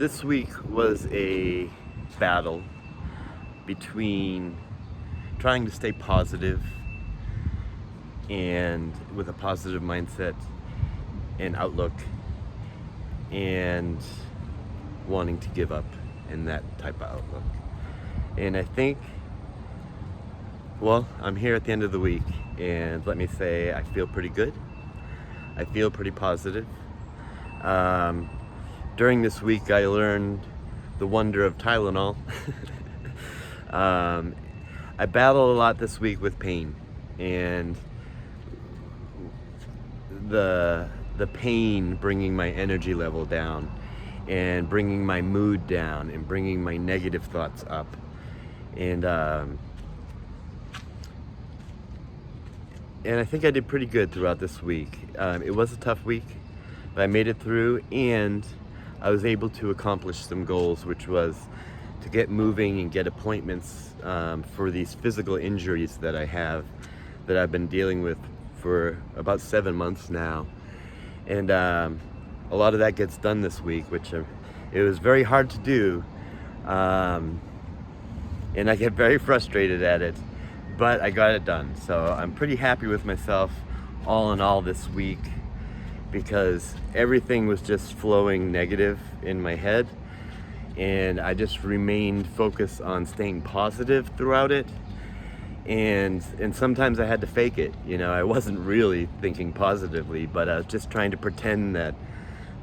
This week was a battle between trying to stay positive and with a positive mindset and outlook and wanting to give up in that type of outlook. And I think, I'm here at the end of the week, and let me say I feel pretty good. I feel pretty positive. During this week, I learned the wonder of Tylenol. I battled a lot this week with pain, and the pain bringing my energy level down, and bringing my mood down, and bringing my negative thoughts up, and I think I did pretty good throughout this week. It was a tough week, but I made it through, and I was able to accomplish some goals, which was to get moving and get appointments for these physical injuries that I have, that I've been dealing with for about 7 months now. And a lot of that gets done this week, which it was very hard to do. And I get very frustrated at it, but I got it done. So I'm pretty happy with myself all in all this week, because everything was just flowing negative in my head, and I just remained focused on staying positive throughout it. And sometimes I had to fake it. I wasn't really thinking positively, but I was just trying to pretend that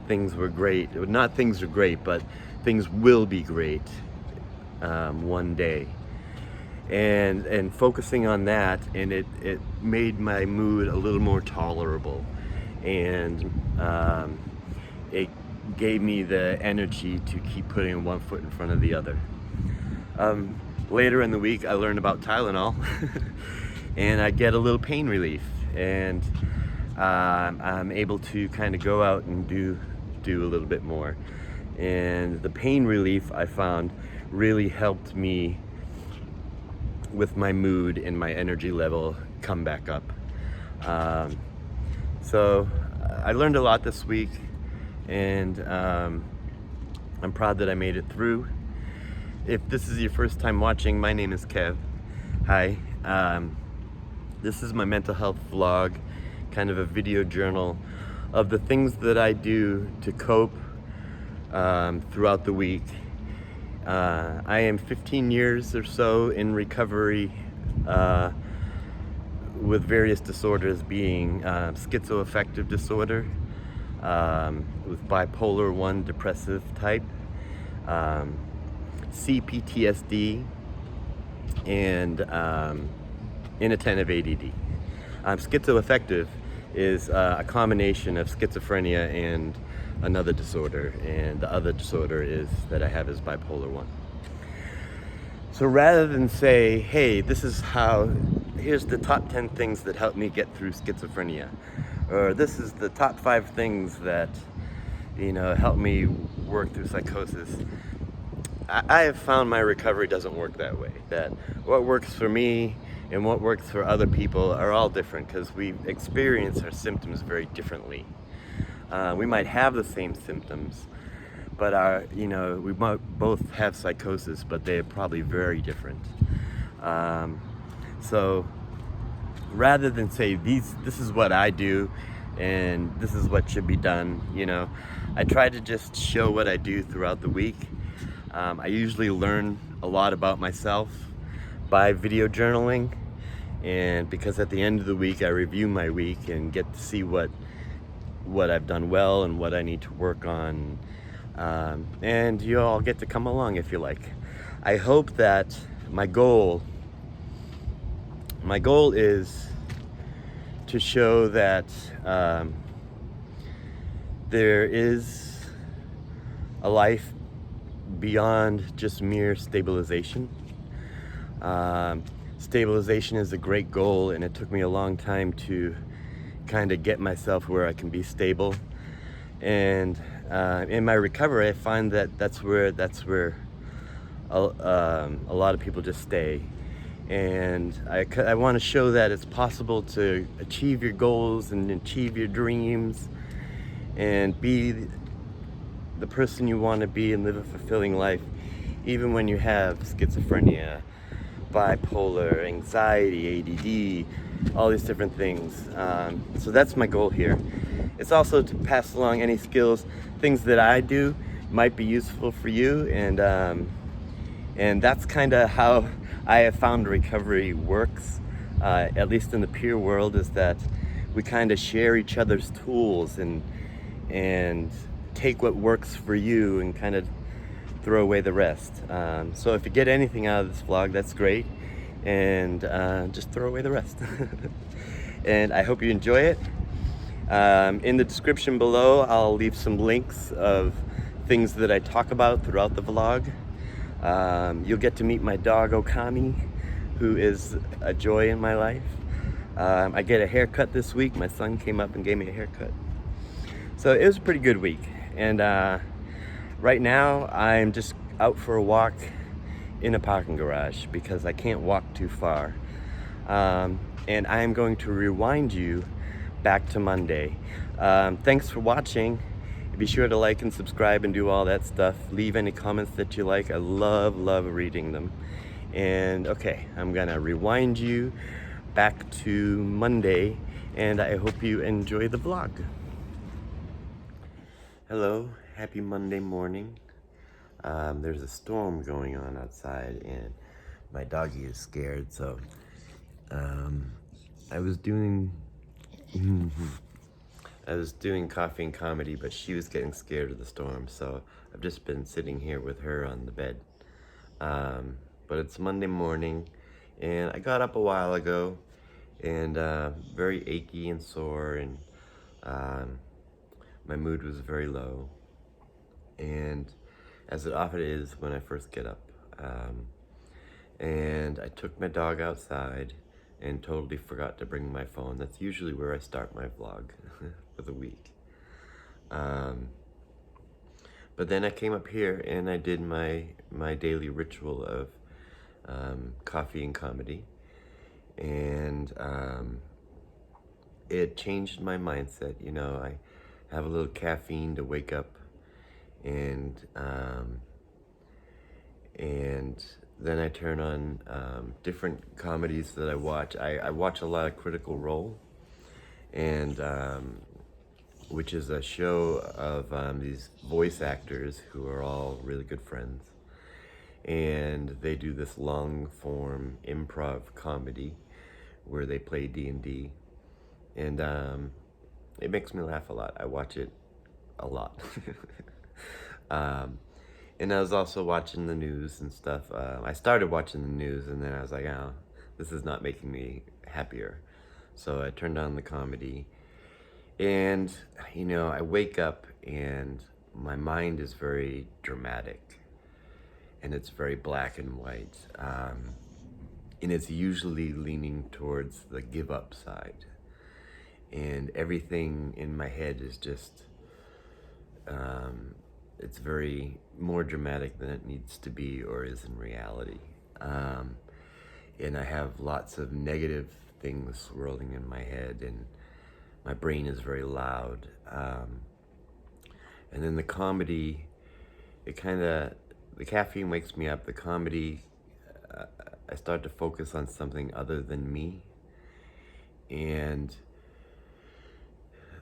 things were great. Not things are great, but things will be great one day. And focusing on that, and it made my mood a little more tolerable. And it gave me the energy to keep putting one foot in front of the other. Later in the week, I learned about Tylenol, and I get a little pain relief, and I'm able to kind of go out and do a little bit more. And the pain relief, I found, really helped me with my mood and my energy level come back up. So I learned a lot this week, and I'm proud that I made it through. If this is your first time watching, my name is Kev. Hi. This is my mental health vlog, kind of a video journal of the things that I do to cope throughout the week. I am 15 years or so in recovery with various disorders, being schizoaffective disorder, with bipolar 1 depressive type, cPTSD, and inattentive ADD. Schizoaffective is a combination of schizophrenia and another disorder, and the other disorder that I have is bipolar 1. So rather than say, hey, here's the top 10 things that helped me get through schizophrenia, or this is the top 5 things that helped me work through psychosis, I have found my recovery doesn't work that way. That what works for me and what works for other people are all different, because we experience our symptoms very differently. We might have the same symptoms, but we might both have psychosis, but they're probably very different. So rather than say this is what I do and this is what should be done, I try to just show what I do throughout the week. I usually learn a lot about myself by video journaling, and because at the end of the week I review my week and get to see what I've done well and what I need to work on, and you all get to come along if you like. I hope that my goal is to show that there is a life beyond just mere stabilization. Stabilization is a great goal, and it took me a long time to kind of get myself where I can be stable. And in my recovery, I find that that's where a lot of people just stay. And I want to show that it's possible to achieve your goals and achieve your dreams and be the person you want to be and live a fulfilling life, even when you have schizophrenia, bipolar, anxiety, ADD, all these different things. So that's my goal here. It's also to pass along any skills, things that I do might be useful for you, and that's kind of how I have found recovery works, at least in the peer world, is that we kind of share each other's tools and take what works for you and kind of throw away the rest. So if you get anything out of this vlog, that's great, and just throw away the rest. And I hope you enjoy it. In the description below, I'll leave some links of things that I talk about throughout the vlog. You'll get to meet my dog Okami, who is a joy in my life. I get a haircut this week. My son came up and gave me a haircut. So it was a pretty good week. And right now I'm just out for a walk in a parking garage because I can't walk too far. And I am going to rewind you back to Monday. Thanks for watching. Be sure to like and subscribe and do all that stuff. Leave any comments that you like. I love reading them. And okay, I'm gonna rewind you back to Monday, and I hope you enjoy the vlog. Hello, happy Monday morning. There's a storm going on outside and my doggy is scared, so I was doing coffee and comedy, but she was getting scared of the storm, so I've just been sitting here with her on the bed. But it's Monday morning, and I got up a while ago, and very achy and sore, and my mood was very low, and as it often is when I first get up. And I took my dog outside and totally forgot to bring my phone. That's usually where I start my vlog for the week. But then I came up here and I did my daily ritual of coffee and comedy, and it changed my mindset. You know, I have a little caffeine to wake up, and then I turn on different comedies that I watch. I watch a lot of Critical Role, and which is a show of these voice actors who are all really good friends. And they do this long form improv comedy where they play D&D. And it makes me laugh a lot. I watch it a lot. And I was also watching the news and stuff. I started watching the news and then I was like, oh, this is not making me happier. So I turned on the comedy. And, you know, I wake up and my mind is very dramatic. And it's very black and white. And it's usually leaning towards the give up side. And everything in my head is just, it's very more dramatic than it needs to be or is in reality. And I have lots of negative things swirling in my head, and my brain is very loud. And then the comedy, the caffeine wakes me up. The comedy, I start to focus on something other than me. And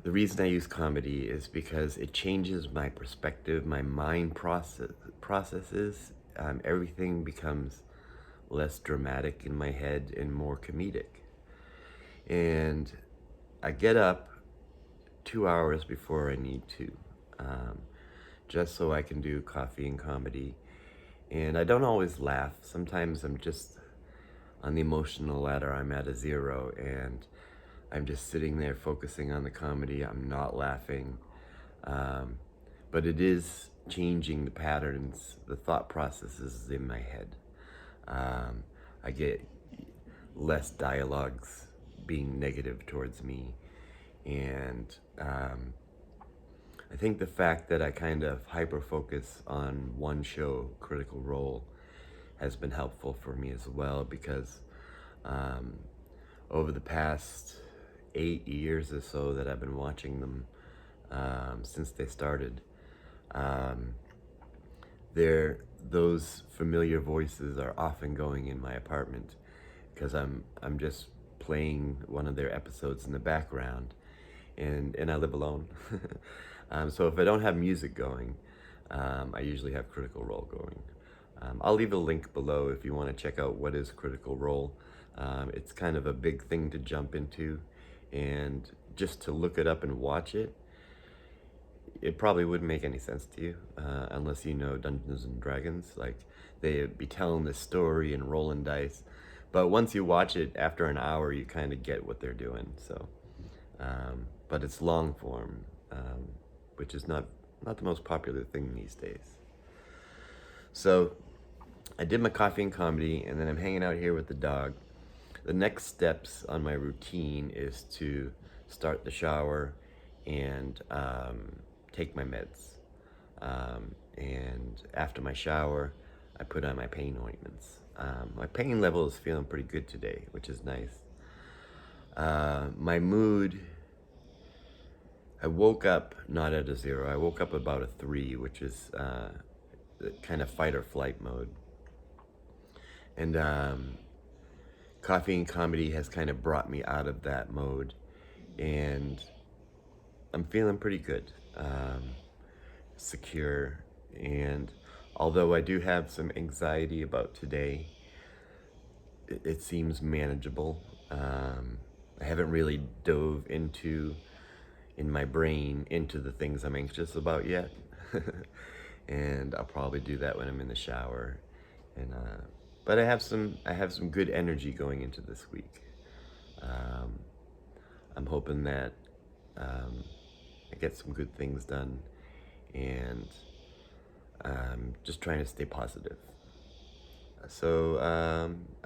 the reason I use comedy is because it changes my perspective, my mind processes. Everything becomes less dramatic in my head and more comedic. And I get up 2 hours before I need to, just so I can do coffee and comedy. And I don't always laugh. Sometimes I'm just on the emotional ladder, I'm at a 0, and I'm just sitting there focusing on the comedy. I'm not laughing. But it is changing the patterns, the thought processes in my head. I get less dialogues being negative towards me. And I think the fact that I kind of hyper-focus on one show, Critical Role, has been helpful for me as well, because over the past 8 years or so that I've been watching them, since they started, Um, those familiar voices are often going in my apartment because I'm just playing one of their episodes in the background, and I live alone. So if I don't have music going, I usually have Critical Role going. I'll leave a link below if you want to check out what is Critical Role. It's kind of a big thing to jump into, and just to look it up and watch it, it probably wouldn't make any sense to you unless you know Dungeons and Dragons. Like, they'd be telling this story and rolling dice, but once you watch it after an hour, you kind of get what they're doing. So, but it's long form, which is not the most popular thing these days. So, I did my coffee and comedy, and then I'm hanging out here with the dog. The next steps on my routine is to start the shower and take my meds. And after my shower, I put on my pain ointments. My pain level is feeling pretty good today, which is nice. My mood, I woke up not at a 0. I woke up about a 3, which is kind of fight or flight mode. And coffee and comedy has kind of brought me out of that mode, and I'm feeling pretty good, secure. And although I do have some anxiety about today, it seems manageable. I haven't really dove in my brain into the things I'm anxious about yet. And I'll probably do that when I'm in the shower. And but I have some good energy going into this week. I'm hoping that I get some good things done, and I'm just trying to stay positive. So,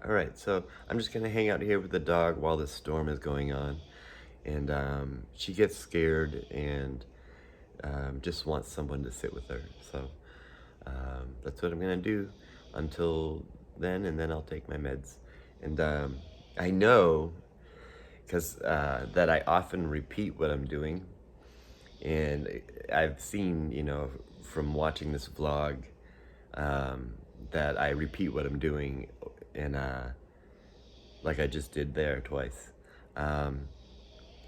all right, so I'm just gonna hang out here with the dog while this storm is going on, and she gets scared and just wants someone to sit with her. So that's what I'm gonna do until then, and then I'll take my meds. And I know, because that I often repeat what I'm doing, and I've seen, from watching this vlog, that I repeat what I'm doing, and like I just did there twice.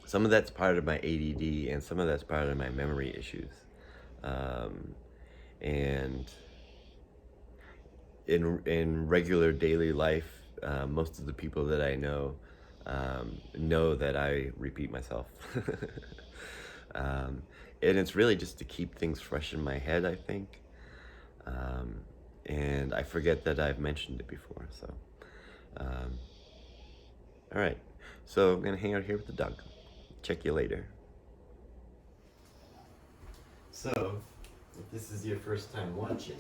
Some of that's part of my ADD, and some of that's part of my memory issues. And in regular daily life, most of the people that I know that I repeat myself. And it's really just to keep things fresh in my head, I think. And I forget that I've mentioned it before. So, all right. So I'm gonna hang out here with the dog. Check you later. So, if this is your first time watching,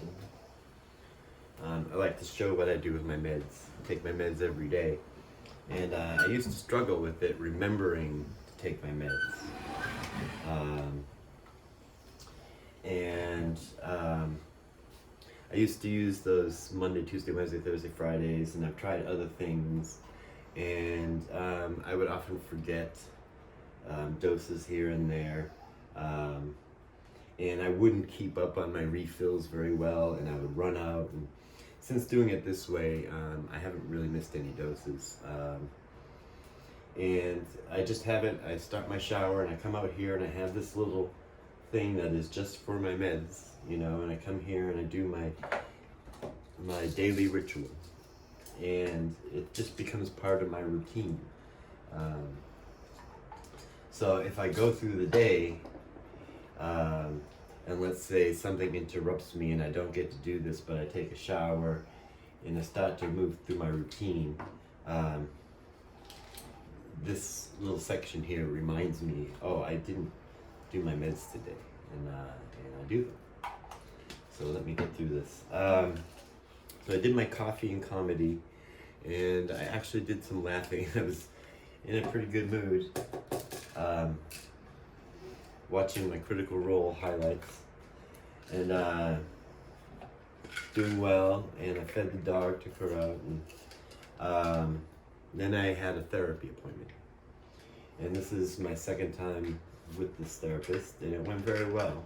I like to show what I do with my meds. I take my meds every day. And I used to struggle with it, remembering to take my meds. I used to use those Monday, Tuesday, Wednesday, Thursday, Fridays, and I've tried other things. And I would often forget doses here and there. And I wouldn't keep up on my refills very well, and I would run out. And since doing it this way, I haven't really missed any doses. And I just haven't. I start my shower and I come out here and I have this little thing that is just for my meds, and I come here and I do my daily ritual, and it just becomes part of my routine. So if I go through the day, and let's say something interrupts me and I don't get to do this, but I take a shower and I start to move through my routine, this little section here reminds me, oh, I didn't do my meds today, and I do them. So let me get through this. So I did my coffee and comedy, and I actually did some laughing. I was in a pretty good mood, watching my Critical Role highlights, and doing well, and I fed the dog, took her out, and then I had a therapy appointment. And this is my second time with this therapist, and it went very well.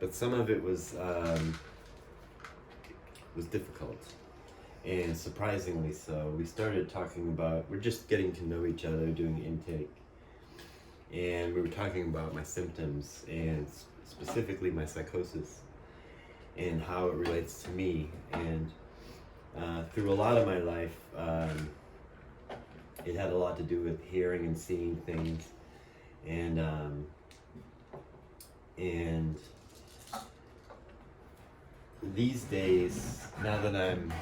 but some of it was difficult, and surprisingly so. We started talking about, we're just getting to know each other, doing intake, and we were talking about my symptoms, and specifically my psychosis, and how it relates to me. And through a lot of my life, it had a lot to do with hearing and seeing things, and these days, now that I'm,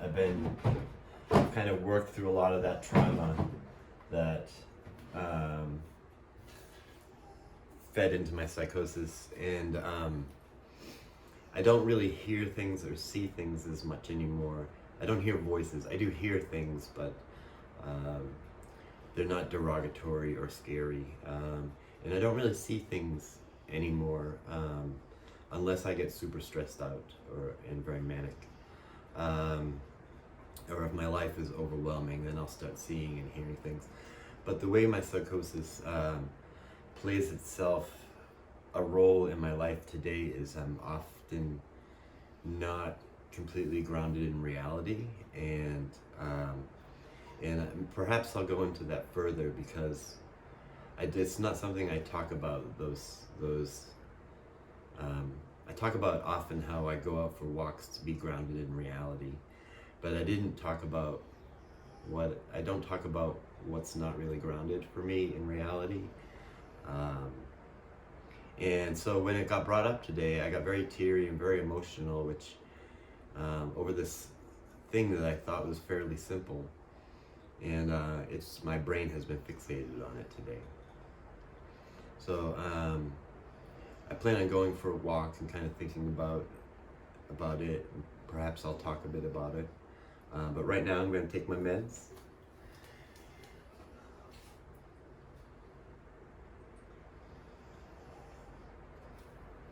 I've kind of worked through a lot of that trauma that fed into my psychosis, and I don't really hear things or see things as much anymore. I don't hear voices. I do hear things, but they're not derogatory or scary. And I don't really see things anymore unless I get super stressed out and very manic. Or if my life is overwhelming, then I'll start seeing and hearing things. But the way my psychosis plays itself a role in my life today is I'm often not completely grounded in reality, and perhaps I'll go into that further because it's not something I talk about. I talk about often how I go out for walks to be grounded in reality, but I don't talk about what's not really grounded for me in reality. And so when it got brought up today, I got very teary and very emotional, which over this thing that I thought was fairly simple, and my brain has been fixated on it today. So I plan on going for a walk and kind of thinking about it. Perhaps I'll talk a bit about it. But right now I'm going to take my meds.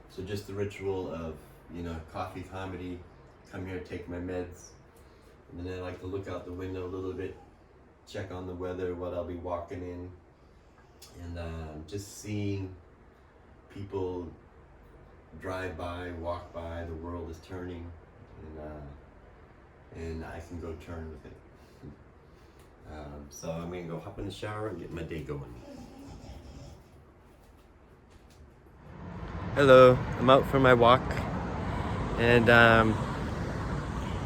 So just the ritual of, coffee, comedy, come here, take my meds. And then I like to look out the window a little bit, check on the weather, what I'll be walking in, and just seeing people drive by, walk by, the world is turning, and I can go turn with it. So I'm gonna go hop in the shower and get my day going. Hello, I'm out for my walk, and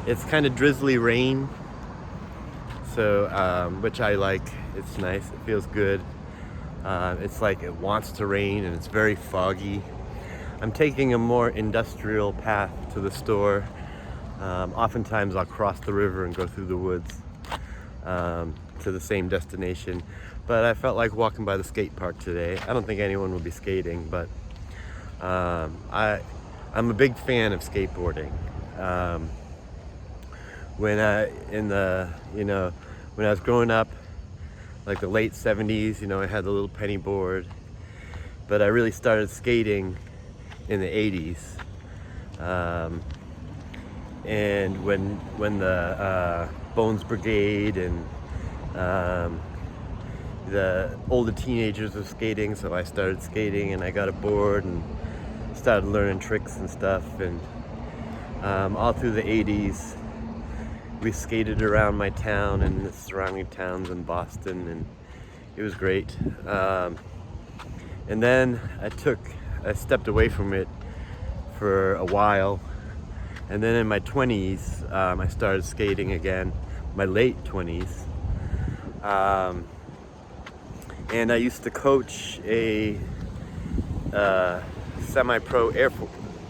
it's kind of drizzly rain, so which I like. It's nice, it feels good. It's like it wants to rain, and it's very foggy. I'm taking a more industrial path to the store. Oftentimes I'll cross the river and go through the woods to the same destination, but I felt like walking by the skate park today. I don't think anyone will be skating, but I'm a big fan of skateboarding. When I was growing up, like the late 70s, I had the little penny board, but I really started skating in the 80s. And when the Bones Brigade and the older teenagers were skating, so I started skating, and I got a board and started learning tricks and stuff. And all through the 80s, we skated around my town and the surrounding towns in Boston, and it was great. And then I stepped away from it for a while, and then in my 20s, I started skating again, my late 20s. And I used to coach a semi-pro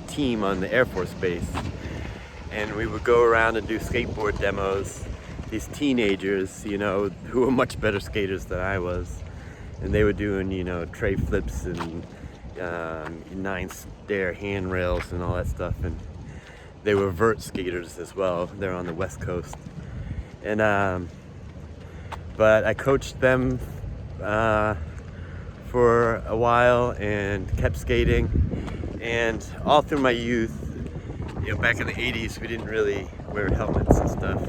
team on the Air Force Base. And we would go around and do skateboard demos. These teenagers, who were much better skaters than I was. And they were doing, tray flips and 9-stair handrails and all that stuff. And they were vert skaters as well. They're on the West Coast. And but I coached them for a while and kept skating. And all through my youth, back in the 80s, we didn't really wear helmets and stuff.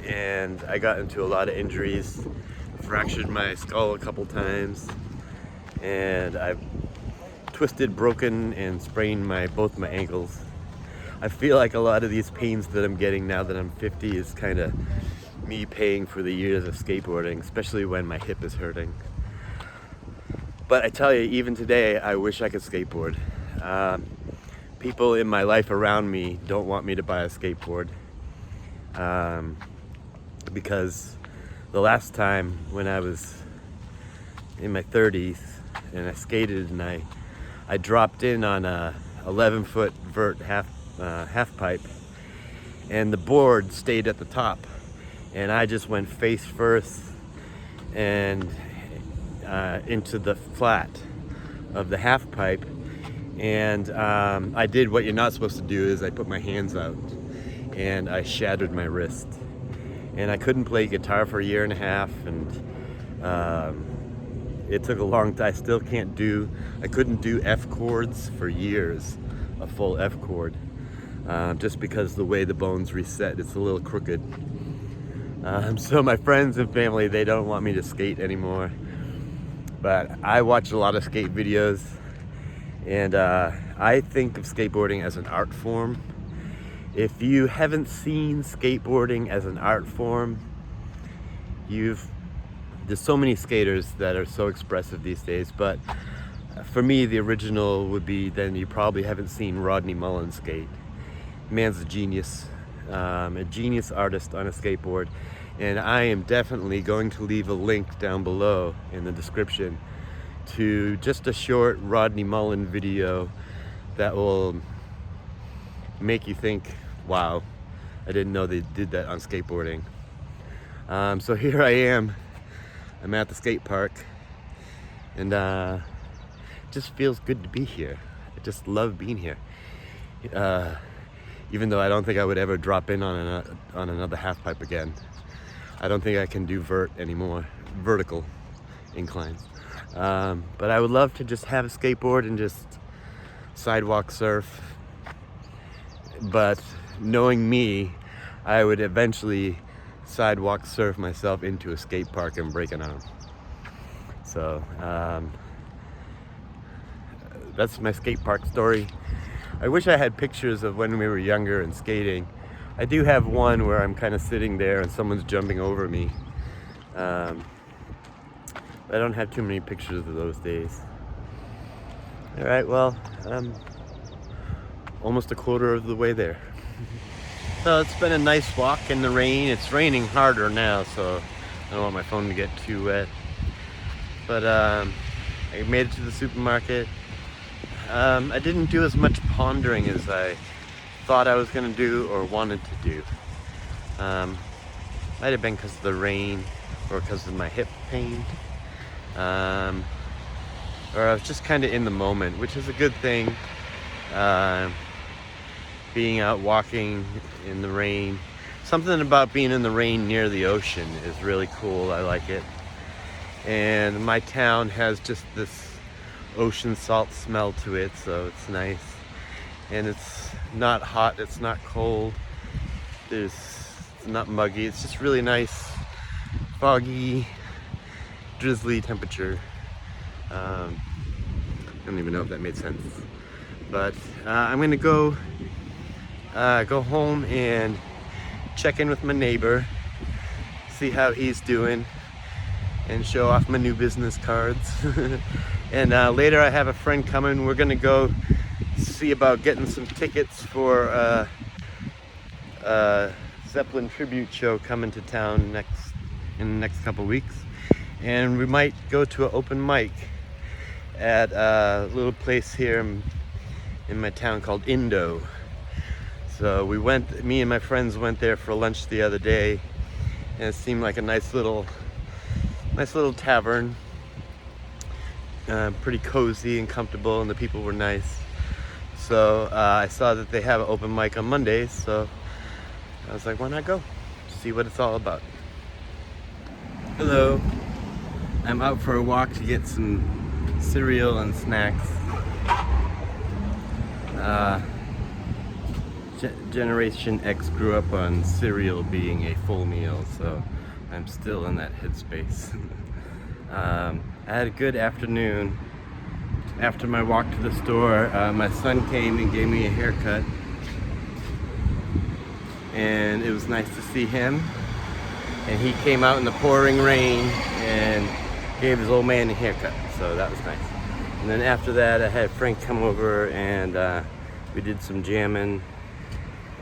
And I got into a lot of injuries, fractured my skull a couple times, and I twisted, broken, and sprained both my ankles. I feel like a lot of these pains that I'm getting now that I'm 50 is kind of me paying for the years of skateboarding, especially when my hip is hurting. But I tell you, even today, I wish I could skateboard. People in my life around me don't want me to buy a skateboard because the last time when I was in my 30s and I skated and I dropped in on a 11-foot vert half pipe, and the board stayed at the top, and I just went face first and into the flat of the half pipe, and I did what you're not supposed to do, is I put my hands out and I shattered my wrist, and I couldn't play guitar for a year and a half, and it took a long time. I couldn't do F chords for years, a full F chord, just because the way the bones reset, it's a little crooked. So my friends and family, they don't want me to skate anymore, but I watch a lot of skate videos, and I think of skateboarding as an art form. If you haven't seen skateboarding as an art form, there's so many skaters that are so expressive these days, but for me, the original would be, then you probably haven't seen Rodney Mullen skate. Man's a genius artist on a skateboard, and I am definitely going to leave a link down below in the description to just a short Rodney Mullen video that will make you think, wow, I didn't know they did that on skateboarding. So here I am. I'm at the skate park, and it just feels good to be here. I just love being here. Even though I don't think I would ever drop in on another half pipe again. I don't think I can do vertical inclines. But I would love to just have a skateboard and just sidewalk surf. But knowing me, I would eventually sidewalk surf myself into a skate park and break an arm. So that's my skate park story. I wish I had pictures of when we were younger and skating. I do have one where I'm kind of sitting there and someone's jumping over me. I don't have too many pictures of those days. All right, well, I'm almost a quarter of the way there. So it's been a nice walk in the rain. It's raining harder now, so I don't want my phone to get too wet. But I made it to the supermarket. I didn't do as much pondering as I thought I was going to do or wanted to do. Might have been because of the rain or because of my hip pain. Or I was just kind of in the moment, which is a good thing. Being out walking in the rain. Something about being in the rain near the ocean is really cool. I like it. And my town has just this ocean salt smell to it, so it's nice. And it's not hot, it's not cold. It's not muggy. It's just really nice, foggy, drizzly temperature. I don't even know if that made sense. But I'm gonna go home and check in with my neighbor, see how he's doing, and show off my new business cards. And later I have a friend coming. We're gonna go see about getting some tickets for a Zeppelin tribute show coming to town in the next couple weeks. And we might go to an open mic at a little place here in my town called Indo. So me and my friends went there for lunch the other day, and it seemed like a nice little tavern. Pretty cozy and comfortable, and the people were nice. So I saw that they have an open mic on Mondays, so I was like, why not go? See what it's all about. Hello. I'm out for a walk to get some cereal and snacks. Generation X grew up on cereal being a full meal, so I'm still in that headspace. I had a good afternoon. after my walk to the store, my son came and gave me a haircut. And it was nice to see him. And he came out in the pouring rain and gave his old man a haircut. So that was nice. And then after that, I had Frank come over and we did some jamming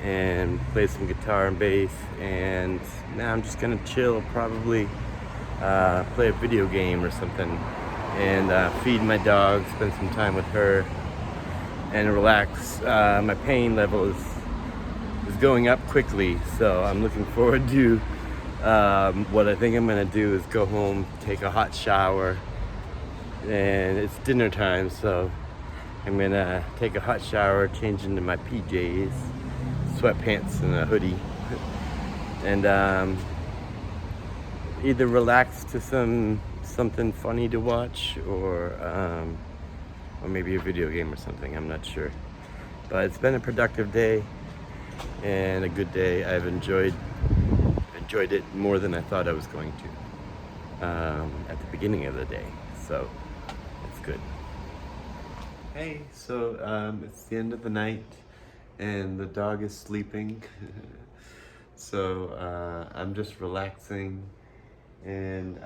and played some guitar and bass. And now I'm just gonna chill, probably play a video game or something, and feed my dog, spend some time with her, and relax. My pain level is going up quickly, so I'm looking forward to what I think I'm gonna do is go home, take a hot shower, and it's dinner time, so I'm gonna take a hot shower, change into my PJs, sweatpants and a hoodie, and either relax to something funny to watch, or maybe a video game or something. I'm not sure, but it's been a productive day and a good day. I've enjoyed it more than I thought I was going to at the beginning of the day, so it's good. Hey, so it's the end of the night and the dog is sleeping. So I'm just relaxing, and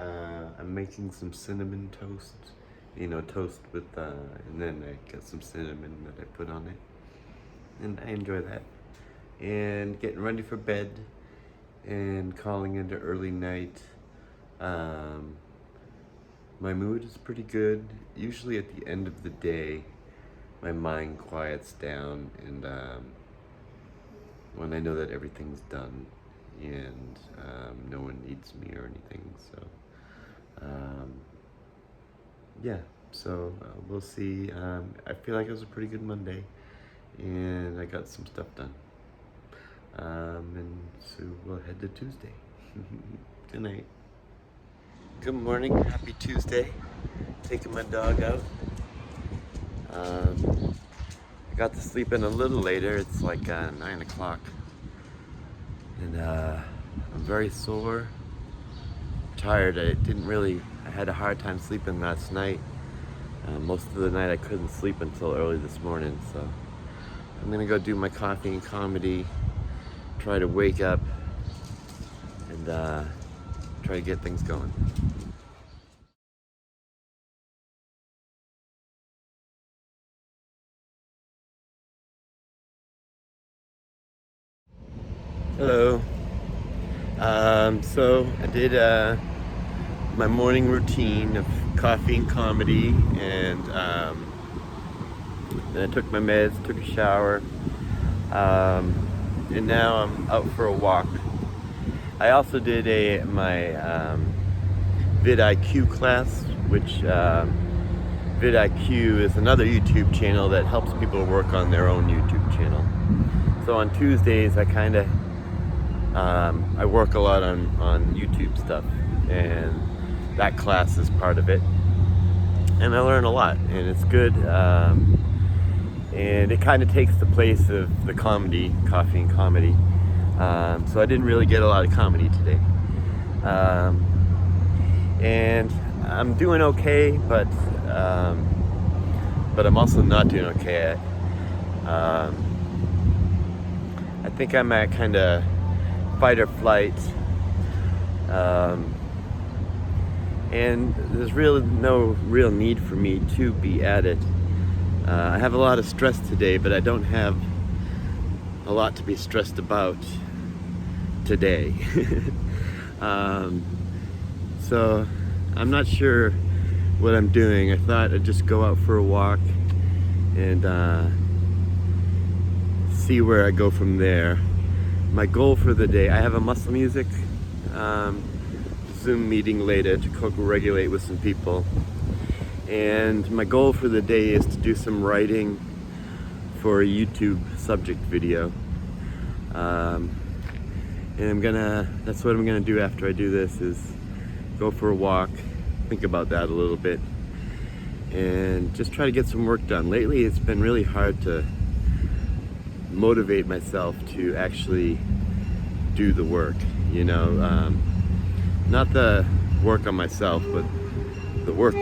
I'm making some cinnamon toast, toast with, and then I got some cinnamon that I put on it, and I enjoy that. And getting ready for bed and calling into early night. My mood is pretty good. Usually at the end of the day, my mind quiets down, and when I know that everything's done and no one needs me or anything, so yeah, so we'll see. I feel like it was a pretty good Monday and I got some stuff done, and so we'll head to Tuesday. Good night. Good morning, happy Tuesday. Taking my dog out. I got to sleep in a little later. It's like 9 o'clock, and I'm very sore, tired. I had a hard time sleeping last night. Most of the night I couldn't sleep until early this morning, so I'm gonna go do my coffee and comedy, try to wake up, and try to get things going. Hello. So I did my morning routine of coffee and comedy, and then I took my meds, took a shower, and now I'm out for a walk. I also did my vidIQ class, which vidIQ is another YouTube channel that helps people work on their own YouTube channel. So on Tuesdays I work a lot on YouTube stuff, and that class is part of it, and I learn a lot, and it's good, and it kind of takes the place of the coffee and comedy, so I didn't really get a lot of comedy today, and I'm doing okay, but I'm also not doing okay. I think I'm at kind of fight or flight, and there's really no real need for me to be at it. I have a lot of stress today, but I don't have a lot to be stressed about today. So I'm not sure what I'm doing. I thought I'd just go out for a walk and see where I go from there. My goal for the day, I have a muscle music Zoom meeting later to co-regulate with some people, and my goal for the day is to do some writing for a YouTube subject video, and that's what I'm gonna do after I do this, is go for a walk, think about that a little bit, and just try to get some work done. Lately it's been really hard to motivate myself to actually do the work, not the work on myself, but the work.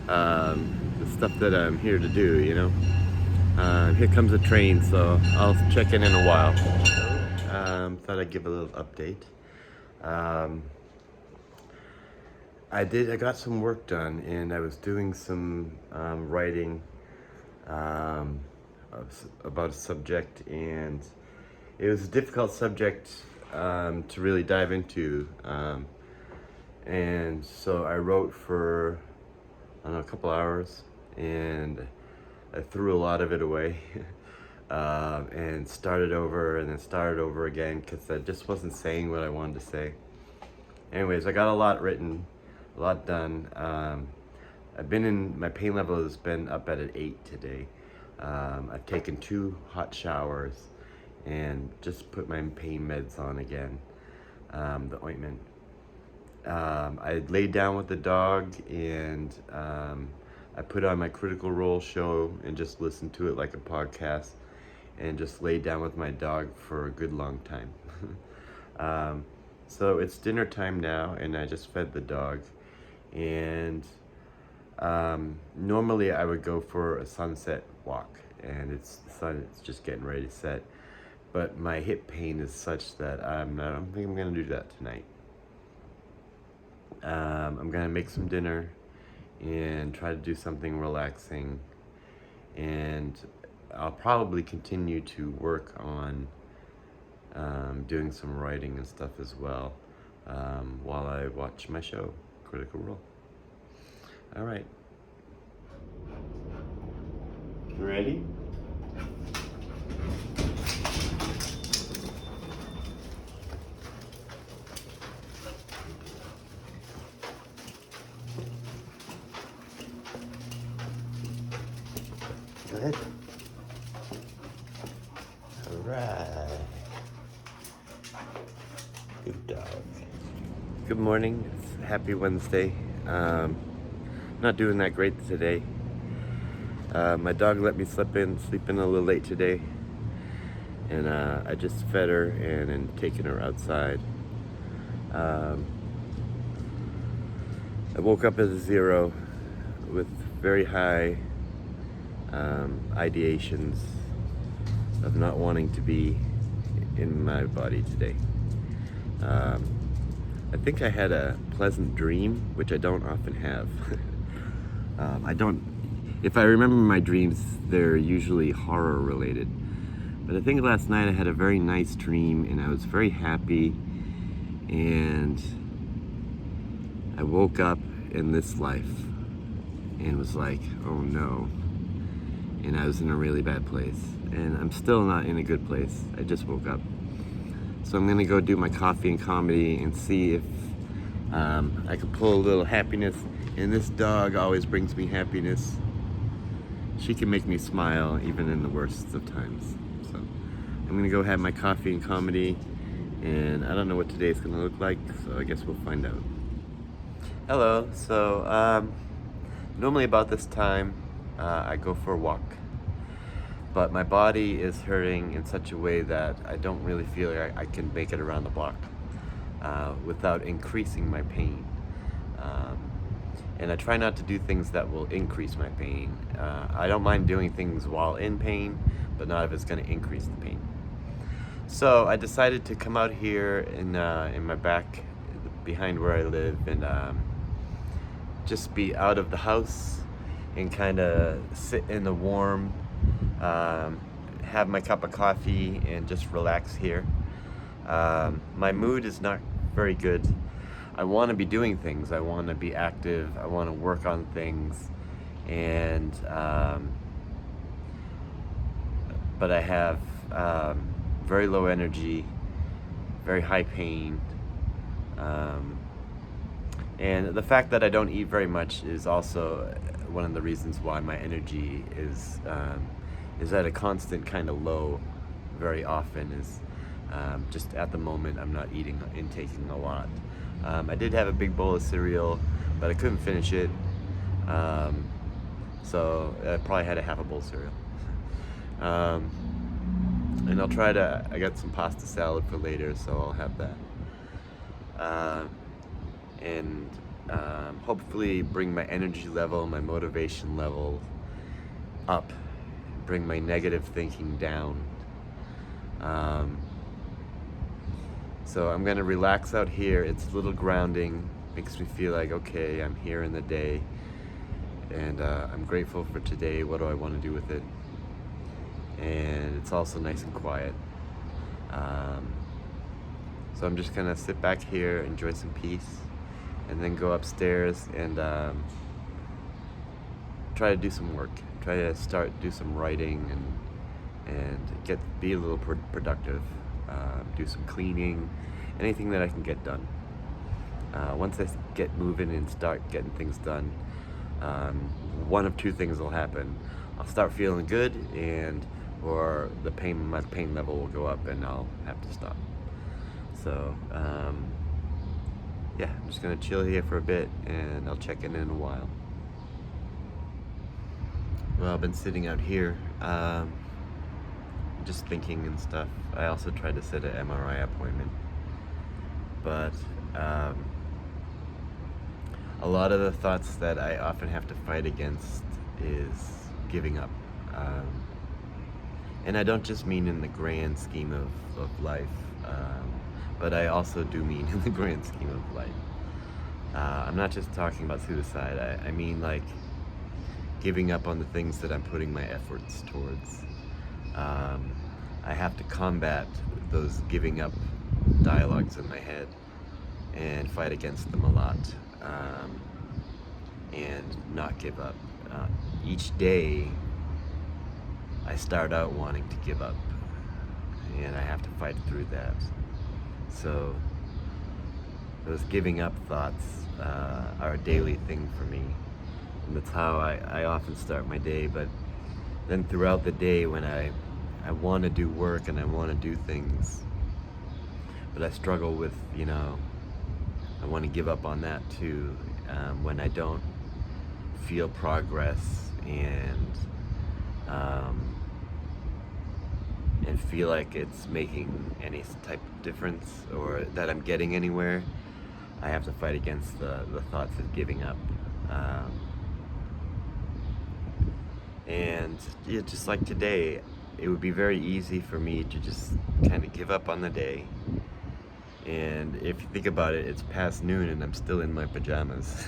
The stuff that I'm here to do, you know. Here comes a train, so I'll check in a while. Thought I'd give a little update. I got some work done, and I was doing some writing about a subject, and it was a difficult subject to really dive into. And so I wrote for, I don't know, a couple hours, and I threw a lot of it away. And started over and then started over again because I just wasn't saying what I wanted to say. Anyways, I got a lot written, a lot done. My pain level has been up at an 8 today. I've taken 2 hot showers and just put my pain meds on again, the ointment. I laid down with the dog, and I put on my Critical Role show and just listened to it like a podcast, and just laid down with my dog for a good long time. So it's dinner time now, and I just fed the dog. And normally I would go for a sunset walk, and the sun is just getting ready to set. But my hip pain is such that I don't think I'm gonna do that tonight. I'm gonna make some dinner and try to do something relaxing, and I'll probably continue to work on doing some writing and stuff as well while I watch my show, Critical Role. All right. You ready? Go ahead. All right. Good dog. Good morning. It's happy Wednesday. Not doing that great today. My dog let me sleep in a little late today, and I just fed her and then taken her outside. I woke up as a 0 with very high ideations of not wanting to be in my body today. I think I had a pleasant dream, which I don't often have. If I remember my dreams, they're usually horror related. But I think last night I had a very nice dream, and I was very happy, and I woke up in this life and was like, oh no. And I was in a really bad place, and I'm still not in a good place. I just woke up. So I'm gonna go do my coffee and comedy and see if I can pull a little happiness. And this dog always brings me happiness. She can make me smile even in the worst of times. So I'm gonna go have my coffee and comedy, and I don't know what today's gonna look like, so I guess we'll find out. Hello. So normally about this time I go for a walk, but my body is hurting in such a way that I don't really feel like I can make it around the block without increasing my pain. And I try not to do things that will increase my pain. I don't mind doing things while in pain, but not if it's going to increase the pain. So I decided to come out here in my back, behind where I live, and just be out of the house and kind of sit in the warm, have my cup of coffee and just relax here. My mood is not very good. I want to be doing things. I want to be active. I want to work on things, and but I have very low energy, very high pain, and the fact that I don't eat very much is also one of the reasons why my energy is at a constant kind of low very often. Is just at the moment I'm not intaking a lot. I did have a big bowl of cereal, but I couldn't finish it, so I probably had a half a bowl of cereal. And I got some pasta salad for later, so I'll have that. And hopefully bring my energy level, my motivation level up, bring my negative thinking down. So I'm gonna relax out here. It's a little grounding, makes me feel like, okay, I'm here in the day, and I'm grateful for today. What do I want to do with it? And it's also nice and quiet. So I'm just gonna sit back here, enjoy some peace, and then go upstairs and try to do some work. Try to do some writing and be a little productive. Do some cleaning, anything that I can get done. Once I get moving and start getting things done, one of two things will happen. I'll start feeling good, or my pain level will go up, and I'll have to stop. So yeah, I'm just gonna chill here for a bit, and I'll check in a while. Well, I've been sitting out here, just thinking and stuff. I also tried to set an MRI appointment, but a lot of the thoughts that I often have to fight against is giving up. And I don't just mean in the grand scheme of life, but I also do mean in the grand scheme of life. I'm not just talking about suicide. I mean like giving up on the things that I'm putting my efforts towards. I have to combat those giving up dialogues in my head and fight against them a lot, and not give up. Each day I start out wanting to give up, and I have to fight through that. So those giving up thoughts are a daily thing for me, and that's how I often start my day. But then throughout the day, when I want to do work and I want to do things, but I struggle with, I want to give up on that too, when I don't feel progress and feel like it's making any type of difference or that I'm getting anywhere. I have to fight against the thoughts of giving up. And yeah, just like today, it would be very easy for me to just kind of give up on the day. And if you think about it, it's past noon and I'm still in my pajamas.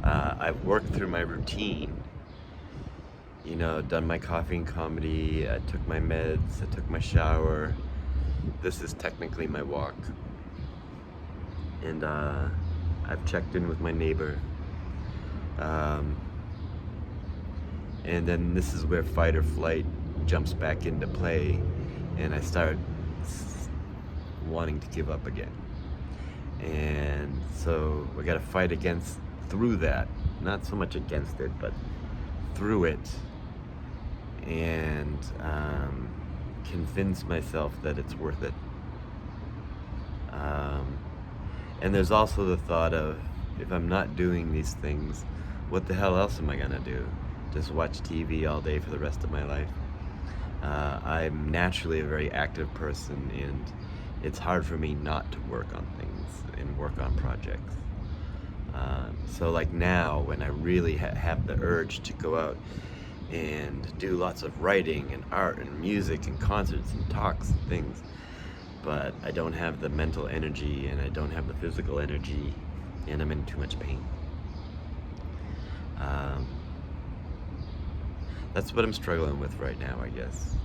I've worked through my routine, done my coffee and comedy, I took my meds, I took my shower. This is technically my walk. And I've checked in with my neighbor. And then this is where fight or flight jumps back into play, and I start wanting to give up again. And so we got to fight through that, not so much against it, but through it, and convince myself that it's worth it. And there's also the thought of, if I'm not doing these things, what the hell else am I gonna do? Just watch TV all day for the rest of my life? I'm naturally a very active person, and it's hard for me not to work on things and work on projects. So like now, when I really have the urge to go out and do lots of writing and art and music and concerts and talks and things, but I don't have the mental energy and I don't have the physical energy, and I'm in too much pain. That's what I'm struggling with right now, I guess,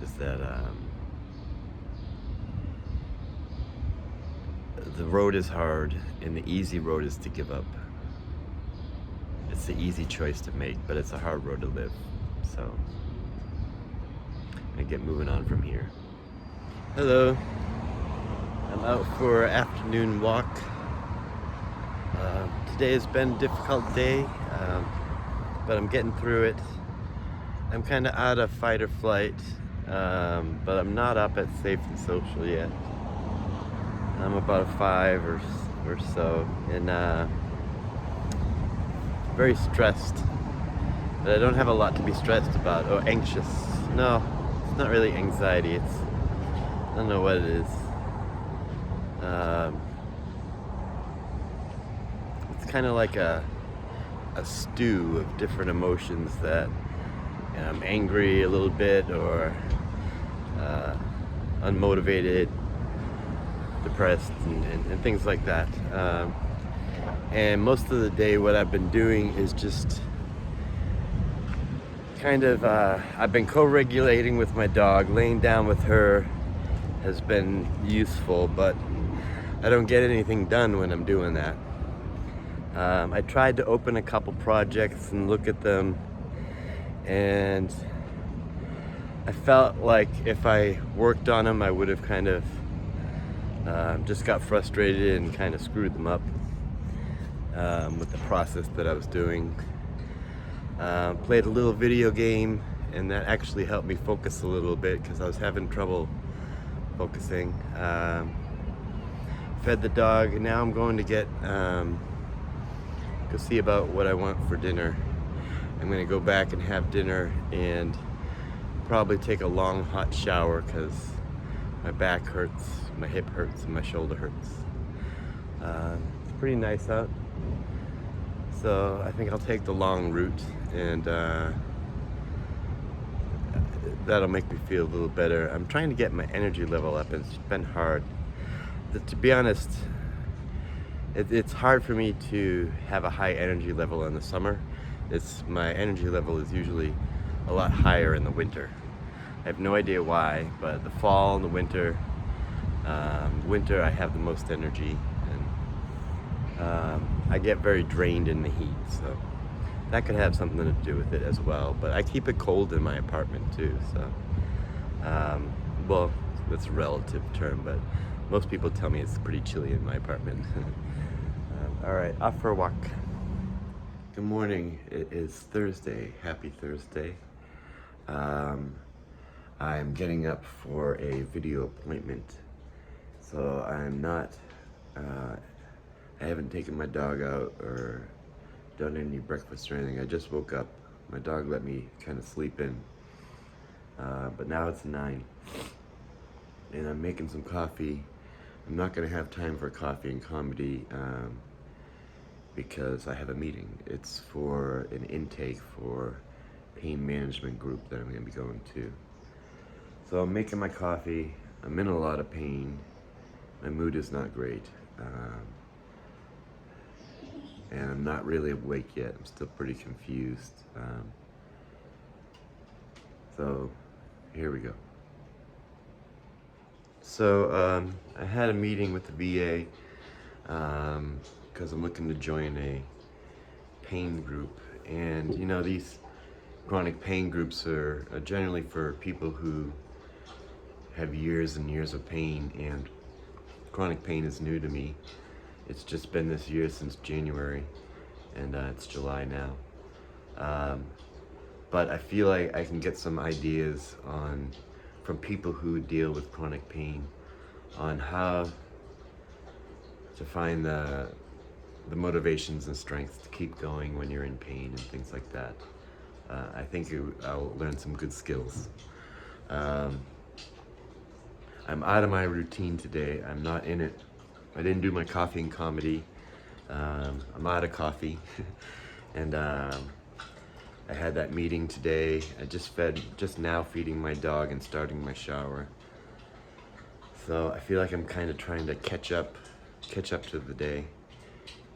is that the road is hard, and the easy road is to give up. It's the easy choice to make, but it's a hard road to live. So I'm gonna get moving on from here. Hello, I'm out for an afternoon walk. Today has been a difficult day, but I'm getting through it. I'm kind of out of fight or flight, but I'm not up at safe and social yet. I'm about a 5 or so, and very stressed, but I don't have a lot to be stressed about. Or anxious. No, it's not really anxiety. I don't know what it is. It's kind of like a a stew of different emotions that I'm angry a little bit, or unmotivated, depressed, and things like that. And most of the day what I've been doing is just kind of, I've been co-regulating with my dog. Laying down with her has been useful, but I don't get anything done when I'm doing that. I tried to open a couple projects and look at them, and I felt like if I worked on them, I would have kind of just got frustrated and kind of screwed them up with the process that I was doing. Played a little video game, and that actually helped me focus a little bit because I was having trouble focusing. Fed the dog, and now I'm going to go see about what I want for dinner. I'm going to go back and have dinner and probably take a long hot shower because my back hurts, my hip hurts, and my shoulder hurts. It's pretty nice out, so I think I'll take the long route, and that'll make me feel a little better. I'm trying to get my energy level up, and it's been hard. To be honest, it's hard for me to have a high energy level in the summer. My energy level is usually a lot higher in the winter. I have no idea why, but the fall and the winter, winter I have the most energy, and I get very drained in the heat, so that could have something to do with it as well. But I keep it cold in my apartment too, so well, that's a relative term, but most people tell me it's pretty chilly in my apartment. All right, off for a walk. Good morning. It is Thursday. Happy Thursday. I'm getting up for a video appointment, so I'm not, I haven't taken my dog out or done any breakfast or anything. I just woke up. My dog let me kind of sleep in, but now it's 9, and I'm making some coffee. I'm not going to have time for coffee and comedy because I have a meeting. It's for an intake for pain management group that I'm going to be going to. So I'm making my coffee. I'm in a lot of pain. My mood is not great. And I'm not really awake yet. I'm still pretty confused. So here we go. So I had a meeting with the VA because I'm looking to join a pain group. And you know, these chronic pain groups are generally for people who have years and years of pain, and chronic pain is new to me. It's just been this year since January, and it's July now. But I feel like I can get some ideas from people who deal with chronic pain on how to find the motivations and strength to keep going when you're in pain and things like that. I think I'll learn some good skills. I'm out of my routine today. I'm not in it. I didn't do my coffee and comedy. I'm out of coffee. And I had that meeting today. I just now feeding my dog and starting my shower. So I feel like I'm kind of trying to catch up to the day